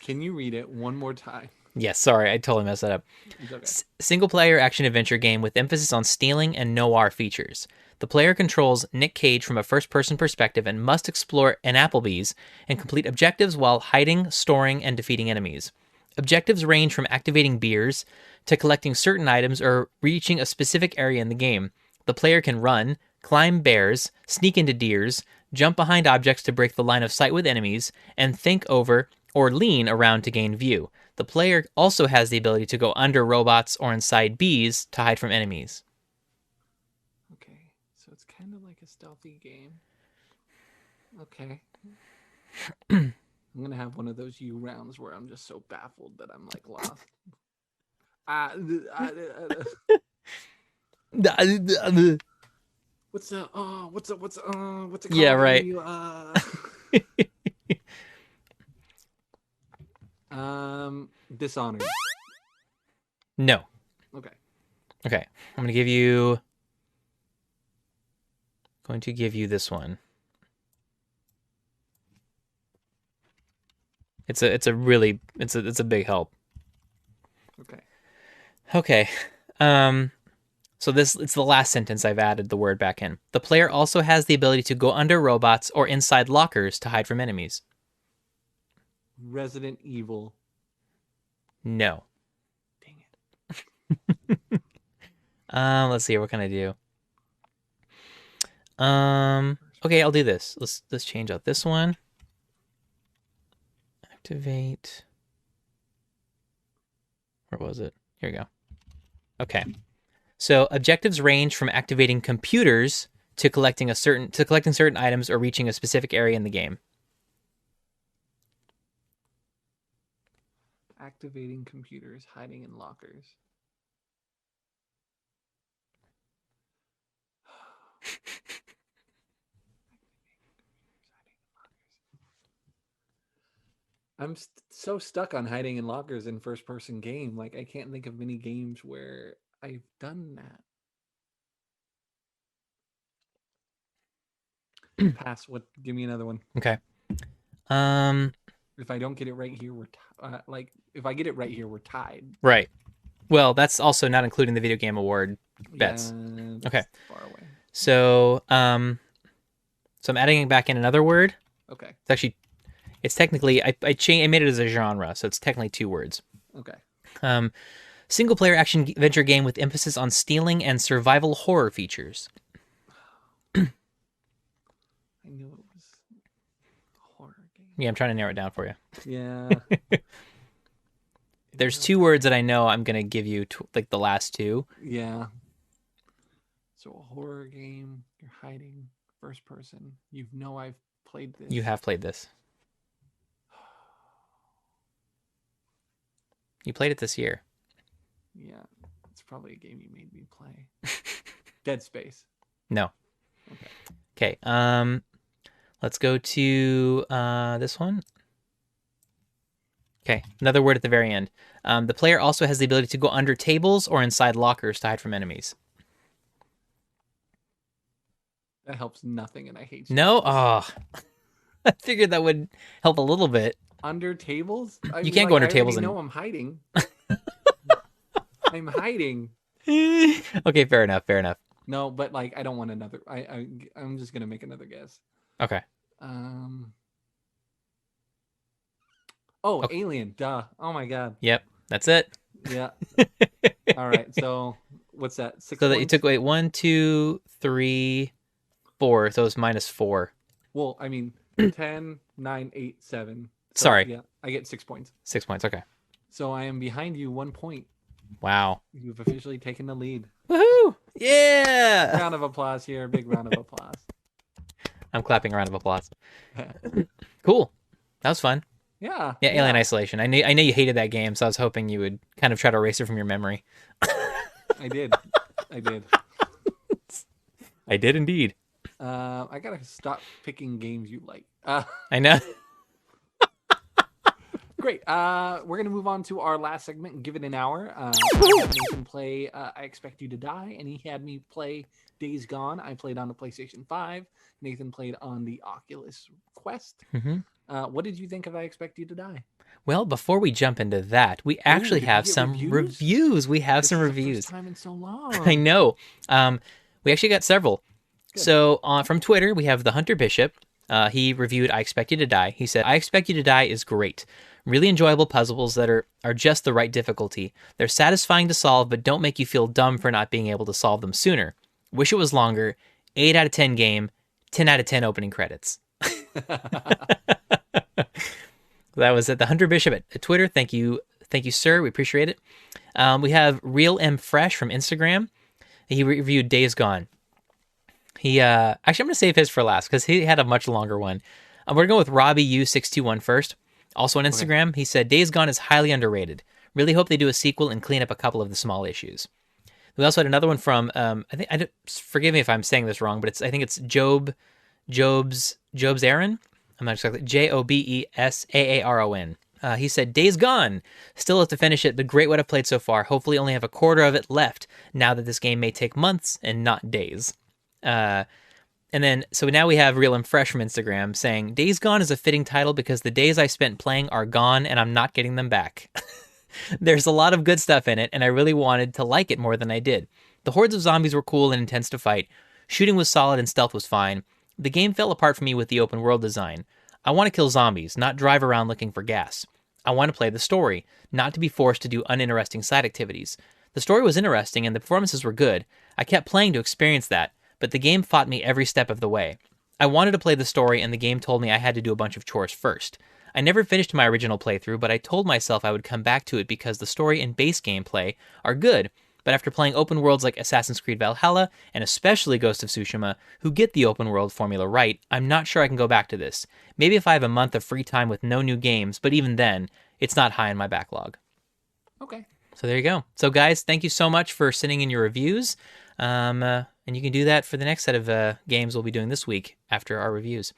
Can you read it one more time? Yes, sorry, I totally messed that up. It's okay. Single-player action-adventure game with emphasis on stealing and noir features. The player controls Nick Cage from a first-person perspective and must explore an Applebee's and complete objectives while hiding, storing, and defeating enemies. Objectives range from activating beers to collecting certain items or reaching a specific area in the game. The player can run, climb bears, sneak into deers, jump behind objects to break the line of sight with enemies, and think over or lean around to gain view. The player also has the ability to go under robots or inside bees to hide from enemies. Okay. So it's kind of like a stealthy game. Okay. I'm gonna have one of those you rounds where I'm just so baffled that I'm like lost. What's the what's it Yeah, called when right. you Dishonored. No. Okay. Okay. I'm going to give you this one. It's a big help. Okay. Okay. So it's the last sentence I've added the word back in. The player also has the ability to go under robots or inside lockers to hide from enemies. Resident Evil. No. Dang it. Let's see. What can I do? Okay, I'll do this. Let's change out this one. Activate. Where was it? Here we go. Okay. So objectives range from activating computers to collecting certain items or reaching a specific area in the game. Activating computers, hiding in lockers. I'm so stuck on hiding in lockers in first person game. Like I can't think of many games where I've done that. Pass. What? Give me another one. Okay. Um. If I don't get it right here, like if I get it right here, we're tied. Right. Well, that's also not including the video game award bets. Yeah, Okay. Far away. So I'm adding back in another word. Okay. It's technically I made it as a genre, so it's technically 2 words. Okay. Single player action adventure game with emphasis on stealing and survival horror features. I knew it was a horror game. Yeah, I'm trying to narrow it down for you. Yeah. There's 2 words that I know I'm gonna give you like the last 2. Yeah. So a horror game, you're hiding, first person. You know I've played this. You have played this. You played it this year. Yeah. It's probably a game you made me play. Dead Space. No. Okay. Okay. Let's go to this one. Okay, another word at the very end. The player also has the ability to go under tables or inside lockers to hide from enemies. That helps nothing, and I hate you. No? Oh. I figured that would help a little bit. Under tables? You can't go under tables. I know I'm hiding. I'm hiding. Okay, fair enough. No, but like I don't want another. I'm just gonna make another guess. Okay. Oh, okay. Alien. Duh. Oh my god. Yep, that's it. Yeah. All right. So what's that? 6 So points? that you took away 1, 2, 3, 4. So it's -4. Well, I mean 10, 9, 8, 7. So, sorry. Yeah, I get 6 points. 6 points. Okay. So I am behind you 1 point. Wow. You've officially taken the lead. Woohoo! Yeah. Round of applause here. Big round of applause. I'm clapping a round of applause. Cool. That was fun. Yeah. Yeah, Alien Isolation. I know you hated that game, so I was hoping you would kind of try to erase it from your memory. I did. I did indeed. I gotta stop picking games you like. I know. Great. We're gonna move on to our last segment and give it an hour. Nathan play I Expect You to Die, and he had me play Days Gone. I played on the PlayStation 5. Nathan played on the Oculus Quest. Mm-hmm. What did you think of I Expect You to Die? Well, before we jump into that, we Oh, actually did we have get some reviews? reviews. We have This some is the first reviews. time in so I long. know. Um, we actually got several. Good. So from Twitter, we have the Hunter Bishop. He reviewed I Expect You to Die. He said, I Expect You to Die is great. Really enjoyable puzzles that are just the right difficulty. They're satisfying to solve, but don't make you feel dumb for not being able to solve them sooner. Wish it was longer. 8 out of 10 game. 10 out of 10 opening credits. That was at the Hunter Bishop at Twitter. Thank you, sir. We appreciate it. We have Real M Fresh from Instagram. He reviewed Days Gone. He actually, I'm gonna save his for last because he had a much longer one. We're going with Robbie U621 first. Also on Okay. Instagram, he said Days Gone is highly underrated. Really hope they do a sequel and clean up a couple of the small issues. We also had another one from forgive me if I'm saying this wrong, but I think it's Job's Aaron. I'm not exactly JOBESAARON. He said, Days Gone. Still have to finish it, but great what I've played so far. Hopefully only have a quarter of it left now that this game may take months and not days. Uh, and then, so now we have Real and Fresh from Instagram saying, Days Gone is a fitting title because the days I spent playing are gone and I'm not getting them back. There's a lot of good stuff in it, and I really wanted to like it more than I did. The hordes of zombies were cool and intense to fight. Shooting was solid and stealth was fine. The game fell apart for me with the open world design. I want to kill zombies, not drive around looking for gas. I want to play the story, not to be forced to do uninteresting side activities. The story was interesting and the performances were good. I kept playing to experience that, but the game fought me every step of the way. I wanted to play the story and the game told me I had to do a bunch of chores first. I never finished my original playthrough, but I told myself I would come back to it because the story and base gameplay are good. But after playing open worlds like Assassin's Creed Valhalla, and especially Ghost of Tsushima, who get the open world formula right, I'm not sure I can go back to this. Maybe if I have a month of free time with no new games, but even then, it's not high in my backlog. Okay. So there you go. So guys, thank you so much for sending in your reviews. And you can do that for the next set of games we'll be doing this week after our reviews.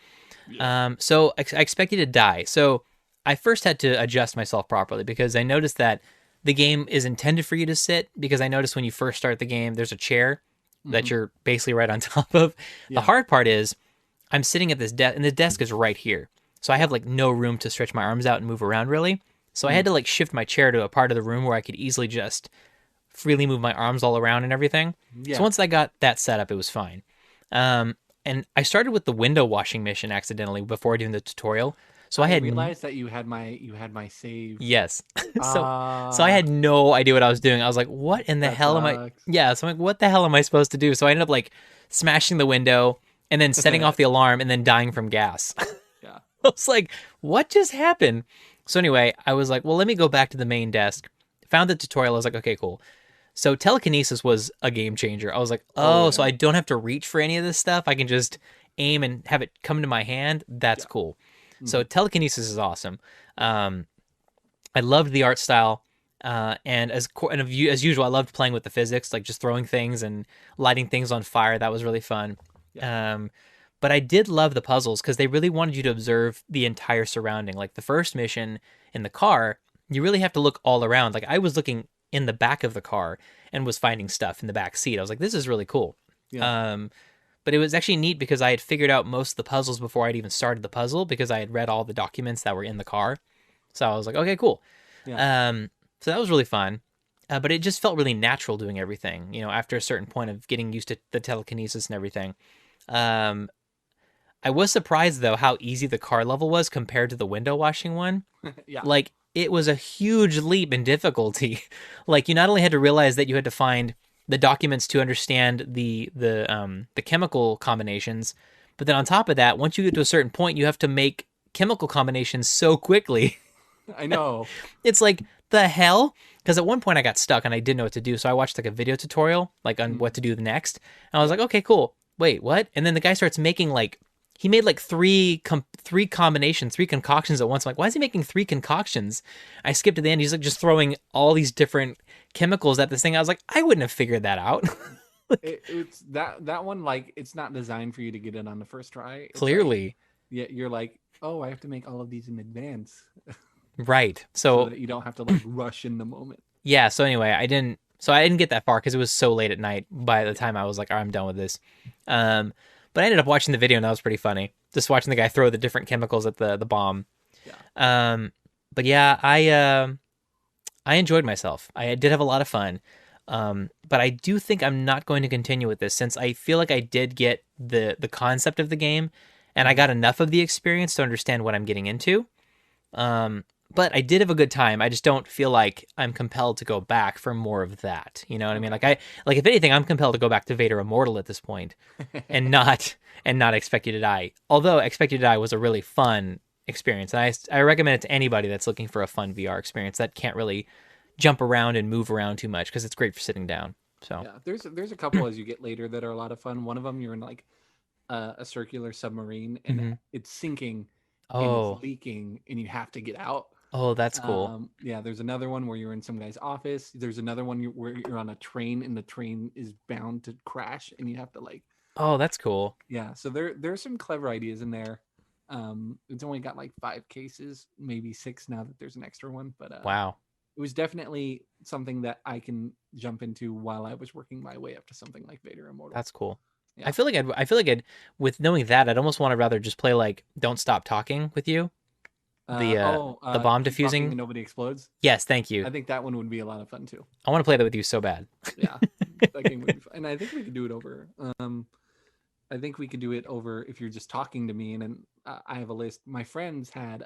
Yeah. So I Expect You to Die. So I first had to adjust myself properly because I noticed that the game is intended for you to sit, because I noticed when you first start the game, there's a chair that Hmm. you're basically right on top of. The Yeah. hard part is I'm sitting at this desk, and the desk is right here. So I have like no room to stretch my arms out and move around really. So I Mm. had to like shift my chair to a part of the room where I could easily just freely move my arms all around and everything. So Yeah. once I got that set up, it was fine. Um, and I started with the window washing mission accidentally before doing the tutorial. So I I had realized that you had my save. yes, so I Ah, had no idea what I was doing. I was like, "What in the that hell am I?" sucks. Yeah, so I'm like, "What the hell am I supposed to do?" So I ended up like smashing the window and then setting off the alarm and then dying from gas. Yeah. I was like, "What just happened?" So anyway, I was like, "Well, let me go back to the main desk." Found the tutorial. I was like, "Okay, cool." So telekinesis was a game changer. I was like, Oh "Oh, so yeah. I don't have to reach for any of this stuff. I can just aim and have it come to my hand. That's Yeah. cool." So Hmm. telekinesis is awesome. Um, I loved the art style, and as usual, I loved playing with the physics, like just throwing things and lighting things on fire. That was really fun. Yeah. Um, but I did love the puzzles because they really wanted you to observe the entire surrounding. Like the first mission in the car, you really have to look all around. Like I was looking in the back of the car and was finding stuff in the back seat. I was like, this is really cool. Yeah. Um, but it was actually neat because I had figured out most of the puzzles before I'd even started the puzzle because I had read all the documents that were in the car. So I was like, okay, cool. Yeah. Um, so that was really fun. But it just felt really natural doing everything, after a certain point of getting used to the telekinesis and everything. Um, I was surprised, though, how easy the car level was compared to the window washing one. Yeah. Like, it was a huge leap in difficulty. Like, you not only had to realize that you had to find the documents to understand the chemical combinations, but then on top of that, once you get to a certain point, you have to make chemical combinations so quickly. I know. It's like, the hell? Because at one point I got stuck and I didn't know what to do. So I watched like a video tutorial, like on what Mhm. to do next. And I was Yeah. like, okay, cool. Wait, what? And then the guy starts making like, he made like three combinations, three concoctions at once. I'm like, why is he making three concoctions? I skipped to the end. He's like just throwing all these different chemicals at this thing. I was like, I wouldn't have figured that out. It's that one, like it's not designed for you to get it on the first try. It's like, Clearly. yeah, you're like, oh, I have to make all of these in advance Right. so So that you don't have to like rush in the moment. yeah, so anyway, I didn't get that far because it was so late at night by the time I was like, all right, I'm done with this. But I ended up watching the video and that was pretty funny. just watching the guy throw the different chemicals at the bomb. Yeah. Um, but yeah, I enjoyed myself. I did have a lot of fun. But I do think I'm not going to continue with this since I feel like I did get the concept of the game, and I Mhm. got enough of the experience to understand what I'm getting into. Um, but I did have a good time. I just don't feel like I'm compelled to go back for more of that. You know what I mean? Okay. Like if anything, I'm compelled to go back to Vader Immortal at this point, and not Expect You to Die. Although Expect You to Die was a really fun experience, and I recommend it to anybody that's looking for a fun VR experience that can't really jump around and move around too much because it's great for sitting down. So, Yeah, there's a couple as you get later that are a lot of fun. One of them, you're in like a circular submarine and hmm it's sinking and it's oh, leaking and you have to get out. oh, that's cool. Yeah, there's another one where you're in some guy's office. There's another one where you're on a train and the train is bound to crash and you have to like, Oh, that's cool. yeah. So there's some clever ideas in there. It's only got like 5 cases, maybe 6 now that there's an extra one, but Wow, it was definitely something that I can jump into while I was working my way up to something like Vader Immortal. that's cool. Yeah. I feel like I'd, with knowing that, I'd almost want to rather just play like Don't Stop Talking with you. The bomb Keep talking diffusing. and nobody explodes. Yes, thank you. I think that one would be a lot of fun too. I want to play that with you so bad. Yeah, that game would be fun, and I think we could do it over. I think we could do it over if you're just talking to me, and then I have a list. My friends had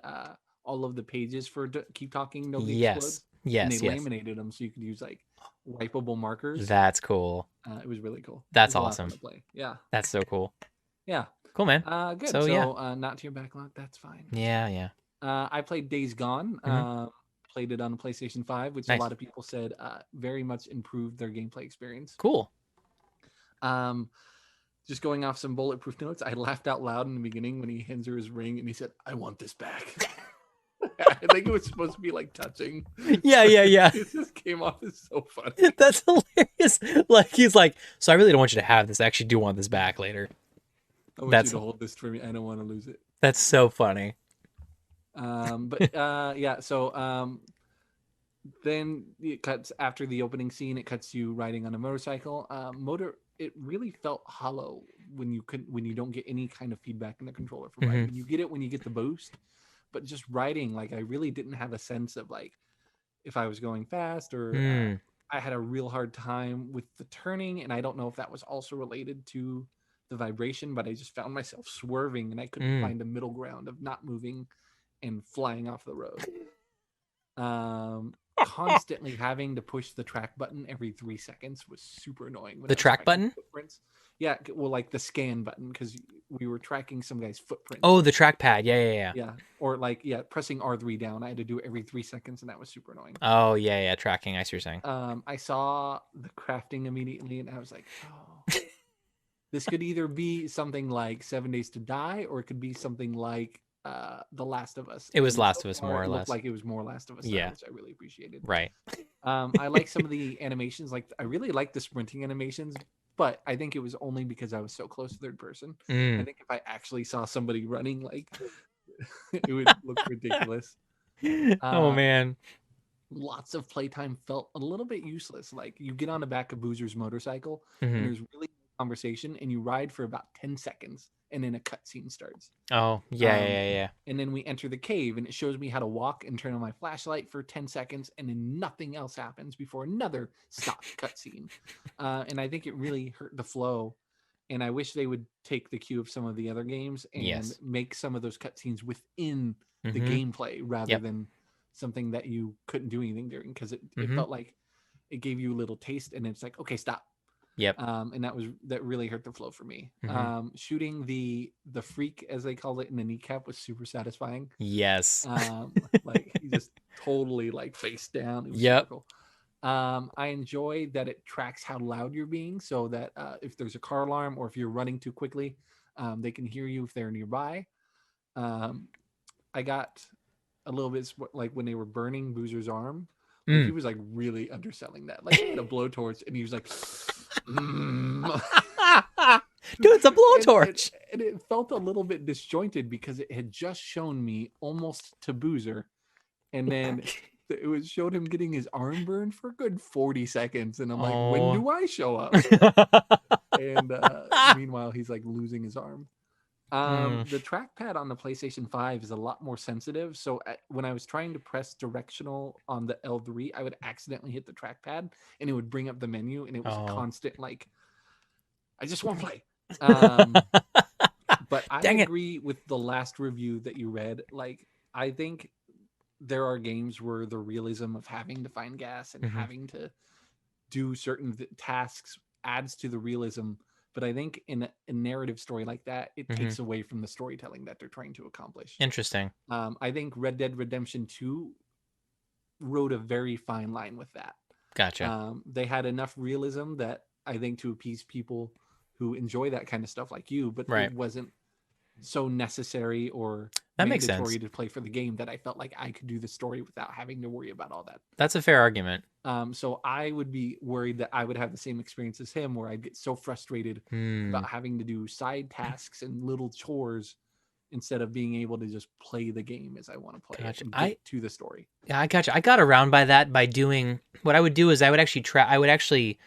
all of the pages for keep talking, nobody Yes, explodes, and they yes, yes. laminated them so you could use like wipeable markers. That's cool. It was really cool. It That's was a lot of fun awesome. to play. Yeah, That's so cool. yeah. Cool, man. Good. So yeah, So not to your backlog. That's fine. yeah, yeah. I played Days Gone. hmm Played it on the PlayStation 5, which a Nice. lot of people said very much improved their gameplay experience. Cool. Um, just going off some bulletproof notes, I laughed out loud in the beginning when he hands her his ring and he said, "I want this back." I think it was supposed to be like touching, Yeah, but yeah, yeah. it just came off as so funny. That's hilarious. Like he's like, so I really don't want you to have this. I actually do want this back later. I want you That's to hold this for me. I don't want to lose it. that's so funny. But yeah, so then it cuts after the opening scene. It cuts you riding on a motorcycle. It really felt hollow when you don't get any kind of feedback in the controller for hmm riding. You get it when you get the boost, but just riding, like I really didn't have a sense of like if I was going fast or Mm, I had a real hard time with the turning, and I don't know if that was also related to the vibration, but I just found myself swerving and I couldn't mm. find a middle ground of not moving and flying off the road. Constantly having to push the track button every 3 seconds was super annoying when The I was track tracking button? footprints. Yeah, well, like the scan button because we were tracking some guy's footprints. Oh, the trackpad. Yeah, yeah, yeah. Yeah, or like yeah, pressing R3 down. I had to do it every 3 seconds, and that was super annoying. Oh, yeah, yeah. Tracking. I see what you're saying. I saw the crafting immediately, and I was like, oh, this could either be something like 7 Days to Die, or it could be something like The Last of Us. It was And Last so of Us, far, more or it looked less. like it was more Last of Us style, Yeah. which I really appreciated. Right. I like some of the animations. Like I really like the sprinting animations, but I think it was only because I was so close to third person. I Mm. think if I actually saw somebody running, like it would look ridiculous. Oh Uh, man. Lots of playtime felt a little bit useless. Like you get on the back of Boozer's motorcycle, and hmm there's really no conversation, and you ride for about 10 seconds, and then a cutscene starts. Oh, yeah, yeah, Um, yeah, yeah. and then we enter the cave, and it shows me how to walk and turn on my flashlight for 10 seconds, and then nothing else happens before another stop cutscene. And I think it really hurt the flow. And I wish they would take the cue of some of the other games and Yes. make some of those cutscenes within the hmm gameplay rather Yep. than something that you couldn't do anything during because it hmm felt like it gave you a little taste and it's like, okay, stop. Yep. And that really hurt the flow for me. hmm Shooting the freak as they called it in the kneecap was super satisfying. Yes. Like he just totally like face down. It was super Yep. cool. I enjoy that it tracks how loud you're being, so that if there's a car alarm or if you're running too quickly, they can hear you if they're nearby. Um, I got a little bit like when they were burning Boozer's arm, like he Mm. was like really underselling that. Like he had a blowtorch and he was like, "Mm." Dude, it's a and, and, blowtorch. and it felt a little bit disjointed because it had just shown me almost to Boozer, and then it was showed him getting his arm burned for a good 40 seconds, and I'm like, when Oh. do I show up? And meanwhile, he's like losing his arm. Mm. The trackpad on the PlayStation 5 is a lot more sensitive. So when I was trying to press directional on the L3, I would accidentally hit the trackpad and it would bring up the menu and it was a Oh, constant like, I just want to play. Um, but I dang it. agree with the last review that you read. Like, I think there are games where the realism of having to find gas and Hmm. having to do certain tasks adds to the realism. But I think in a narrative story like that, it Hmm. takes away from the storytelling that they're trying to accomplish. Interesting. I think Red Dead Redemption 2 rode a very fine line with that. Gotcha. They had enough realism that I think to appease people who enjoy that kind of stuff like you, but it Right. wasn't so necessary or That makes sense. mandatory to play for the game that I felt like I could do the story without having to worry about all that. That's a fair argument. So I would be worried that I would have the same experience as him, where I'd get so frustrated Hmm. about having to do side tasks and little chores instead of being able to just play the game as I want to play it Gotcha. and get to the story. Yeah, I gotcha. I got around by that by doing what I would do is I would actually I would actually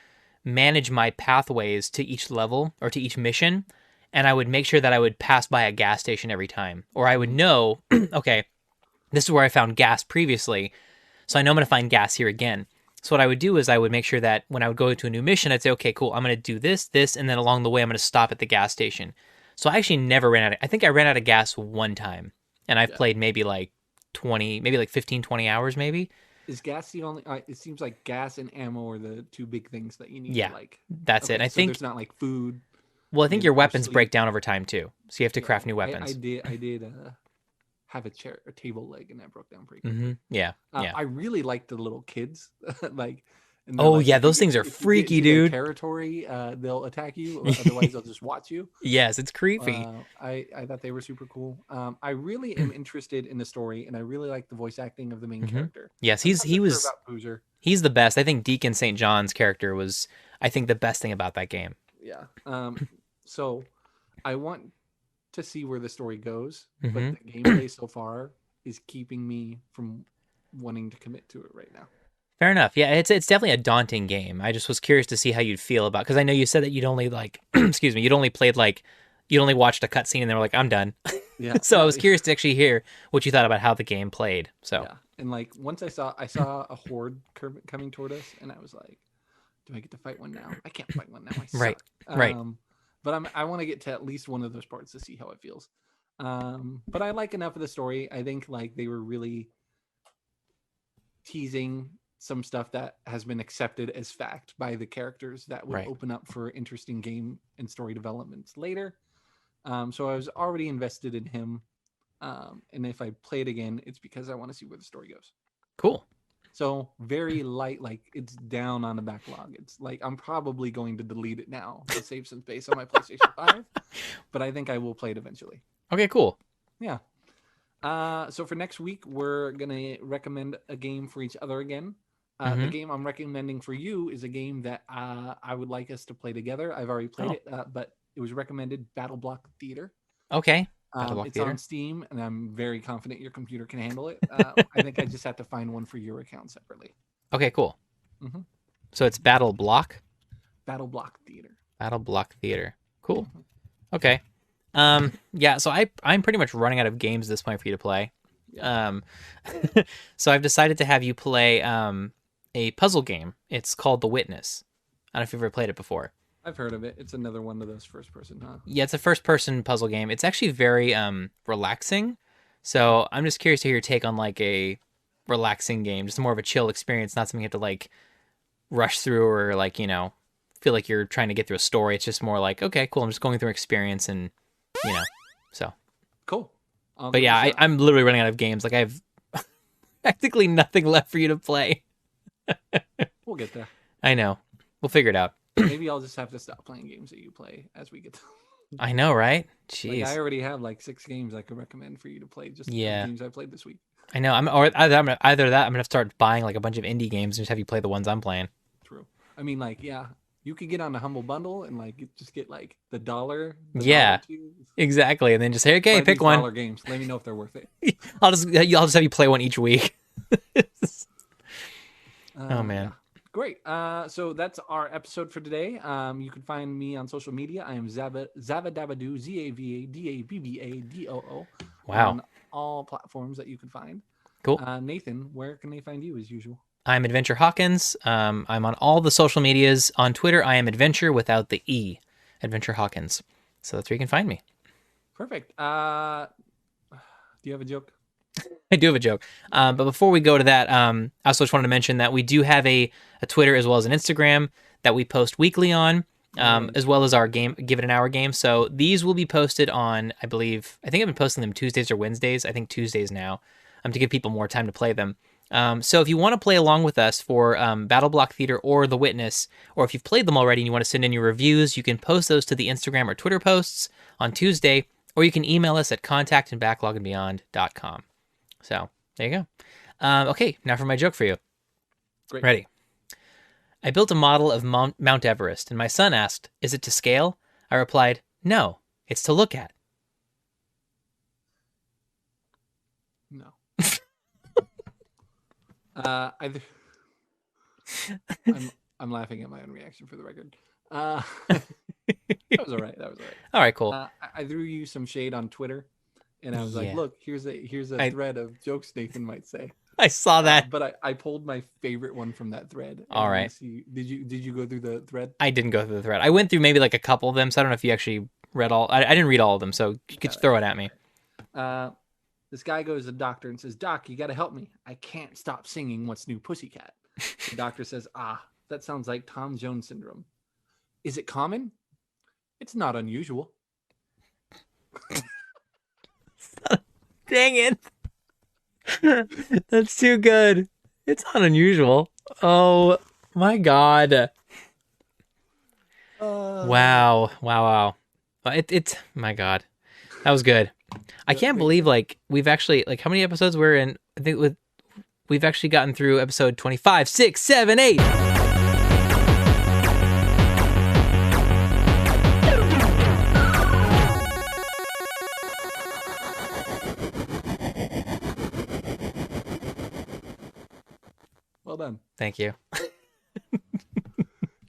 manage my pathways to each level or to each mission, and I would make sure that I would pass by a gas station every time, or I would Mm, know, okay, this is where I found gas previously, so I know I'm going to find gas here again. So what I would do is I would make sure that when I would go to a new mission, I'd say, okay, cool, I'm going to do this, this, and then along the way, I'm going to stop at the gas station. So I actually never ran out of, I think I ran out of gas one time, and I've yeah. played maybe like 20, maybe like 15, 20 hours maybe. Is gas the only? It seems like gas and ammo are the two big things that you need to Yeah, like. that's it. And Okay, I so think, there's not like food, well, I think your or weapons break sleep. down over time too, so you have to Yeah, craft new weapons. I did have a table leg, and that broke down pretty quickly. Yeah, yeah. I really like the little kids, like, and they're Oh like, yeah, those things are if you get freaky, into their dude. territory, they'll attack you. Otherwise, they'll just watch you. Yes, it's creepy. I thought they were super cool. I really am interested in the story, and I really like the voice acting of the main Hmm. character. Yes, I'm not so sure about Boozer. he's the best. I think Deacon St. John's character was, I think, the best thing about that game. Yeah. So I want to see where the story goes, but Hmm. the gameplay so far is keeping me from wanting to commit to it right now. Fair enough. Yeah, it's definitely a daunting game. I just was curious to see how you'd feel about, because I know you said that you'd only like, excuse me, you'd only played like, you'd only watched a cutscene and they were like, I'm done. Yeah. So I No. was curious to actually hear what you thought about how the game played. So Yeah. And like once I saw a horde coming toward us, and I was like, do I get to fight one now? I can't fight one now. I right, suck. right, But I want to get to at least one of those parts to see how it feels. But I like enough of the story. I think like they were really teasing some stuff that has been accepted as fact by the characters that would right. open up for interesting game and story developments later. So I was already invested in him. And if I play it again, it's because I want to see where the story goes. Cool. So very light, like it's down on the backlog. It's like I'm probably going to delete it now to save some space on my PlayStation 5, but I think I will play it eventually. Okay, cool. Yeah. So for next week, we're gonna recommend a game for each other again. The Hmm. game I'm recommending for you is a game that I would like us to play together. I've already played Oh, it, but it was recommended Battle Block Theater. okay. Battle Block It's on Theater. Steam, and I'm very confident your computer can handle it. I think I just have to find one for your account separately. Okay, cool. Hmm. So it's Battle Block. Battle Block Theater. Battle Block Theater. Cool. Mhm. Okay. Yeah, so I'm pretty much running out of games at this point for you to play. Yeah, Um so I've decided to have you play a puzzle game. It's called The Witness. I don't know if you've ever played it before. I've heard of it. It's another one of those first person, huh? Yeah, it's a first person puzzle game. It's actually very relaxing. So I'm just curious to hear your take on like a relaxing game, just more of a chill experience, not something you have to like rush through or like, feel like you're trying to get through a story. It's just more like, okay, cool, I'm just going through experience and you know. So Cool. I'll but give it yeah, a shot. I'm literally running out of games. Like I have practically nothing left for you to play. We'll get there. I know. We'll figure it out. Maybe I'll just have to stop playing games that you play as we get to. I know, right? Like I Jeez. already have like 6 games I could recommend for you to play, just the Yeah. games I played this week. I know. Either that I'm gonna start buying like a bunch of indie games and just have you play the ones I'm playing. True. I mean, like, yeah, you could get on the Humble Bundle and like just get like the Yeah, dollar two. exactly. And then just say, okay, Play pick these one. dollar games. Let me know if they're worth it. I'll just have you play one each week. Oh man. Yeah. Great. So that's our episode for today. You can find me on social media. I am Zavadabadoo, Zavaddabadoo Wow. on all platforms that you can find. Cool. Nathan, where can they find you as usual? I'm Adventure Hawkins. I'm on all the social medias. On Twitter, I am Adventure without the E. Adventure Hawkins. So that's where you can find me. Perfect. Do you have a joke? I do have a joke. But before we go to that, I also just wanted to mention that we do have a Twitter as well as an Instagram that we post weekly on, as well as our game, Give It an Hour game. So these will be posted on, I think I've been posting them Tuesdays or Wednesdays. I think Tuesdays now, to give people more time to play them. So if you want to play along with us for Battle Block Theater or The Witness, or if you've played them already and you want to send in your reviews, you can post those to the Instagram or Twitter posts on Tuesday, or you can email us at contact@backlogandbeyond.com. So there you go. Okay, now for my joke for you. Great. Ready? I built a model of Mount Everest, and my son asked, "Is it to scale?" I replied, "No, it's to look at." No. Either I'm laughing at my own reaction for the record. That was all right. All right, cool. I threw you some shade on Twitter, and I was like, Yeah. "Look, here's a thread of jokes Nathan might say." I saw that. But I pulled my favorite one from that thread. All right. Did you go through the thread? I didn't go through the thread. I went through maybe like a couple of them, so I don't know if you actually read all. I didn't read all of them, so you could throw it at me. This guy goes to the doctor and says, "Doc, you got to help me. I can't stop singing What's New Pussycat." The doctor says, that sounds like Tom Jones syndrome. Is it common? It's not unusual. Dang it. That's too good. It's not unusual. Oh my god. Wow. It's my god. That was good. I can't believe we've actually how many episodes we're in? I think we've actually gotten through episode 25, 6, 7, 8. Well done. Thank you.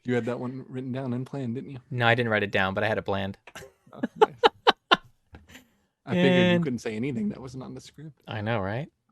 You had that one written down and planned, didn't you? No, I didn't write it down, but I had it planned. Oh, nice. I figured you couldn't say anything that wasn't on the script. I know, right?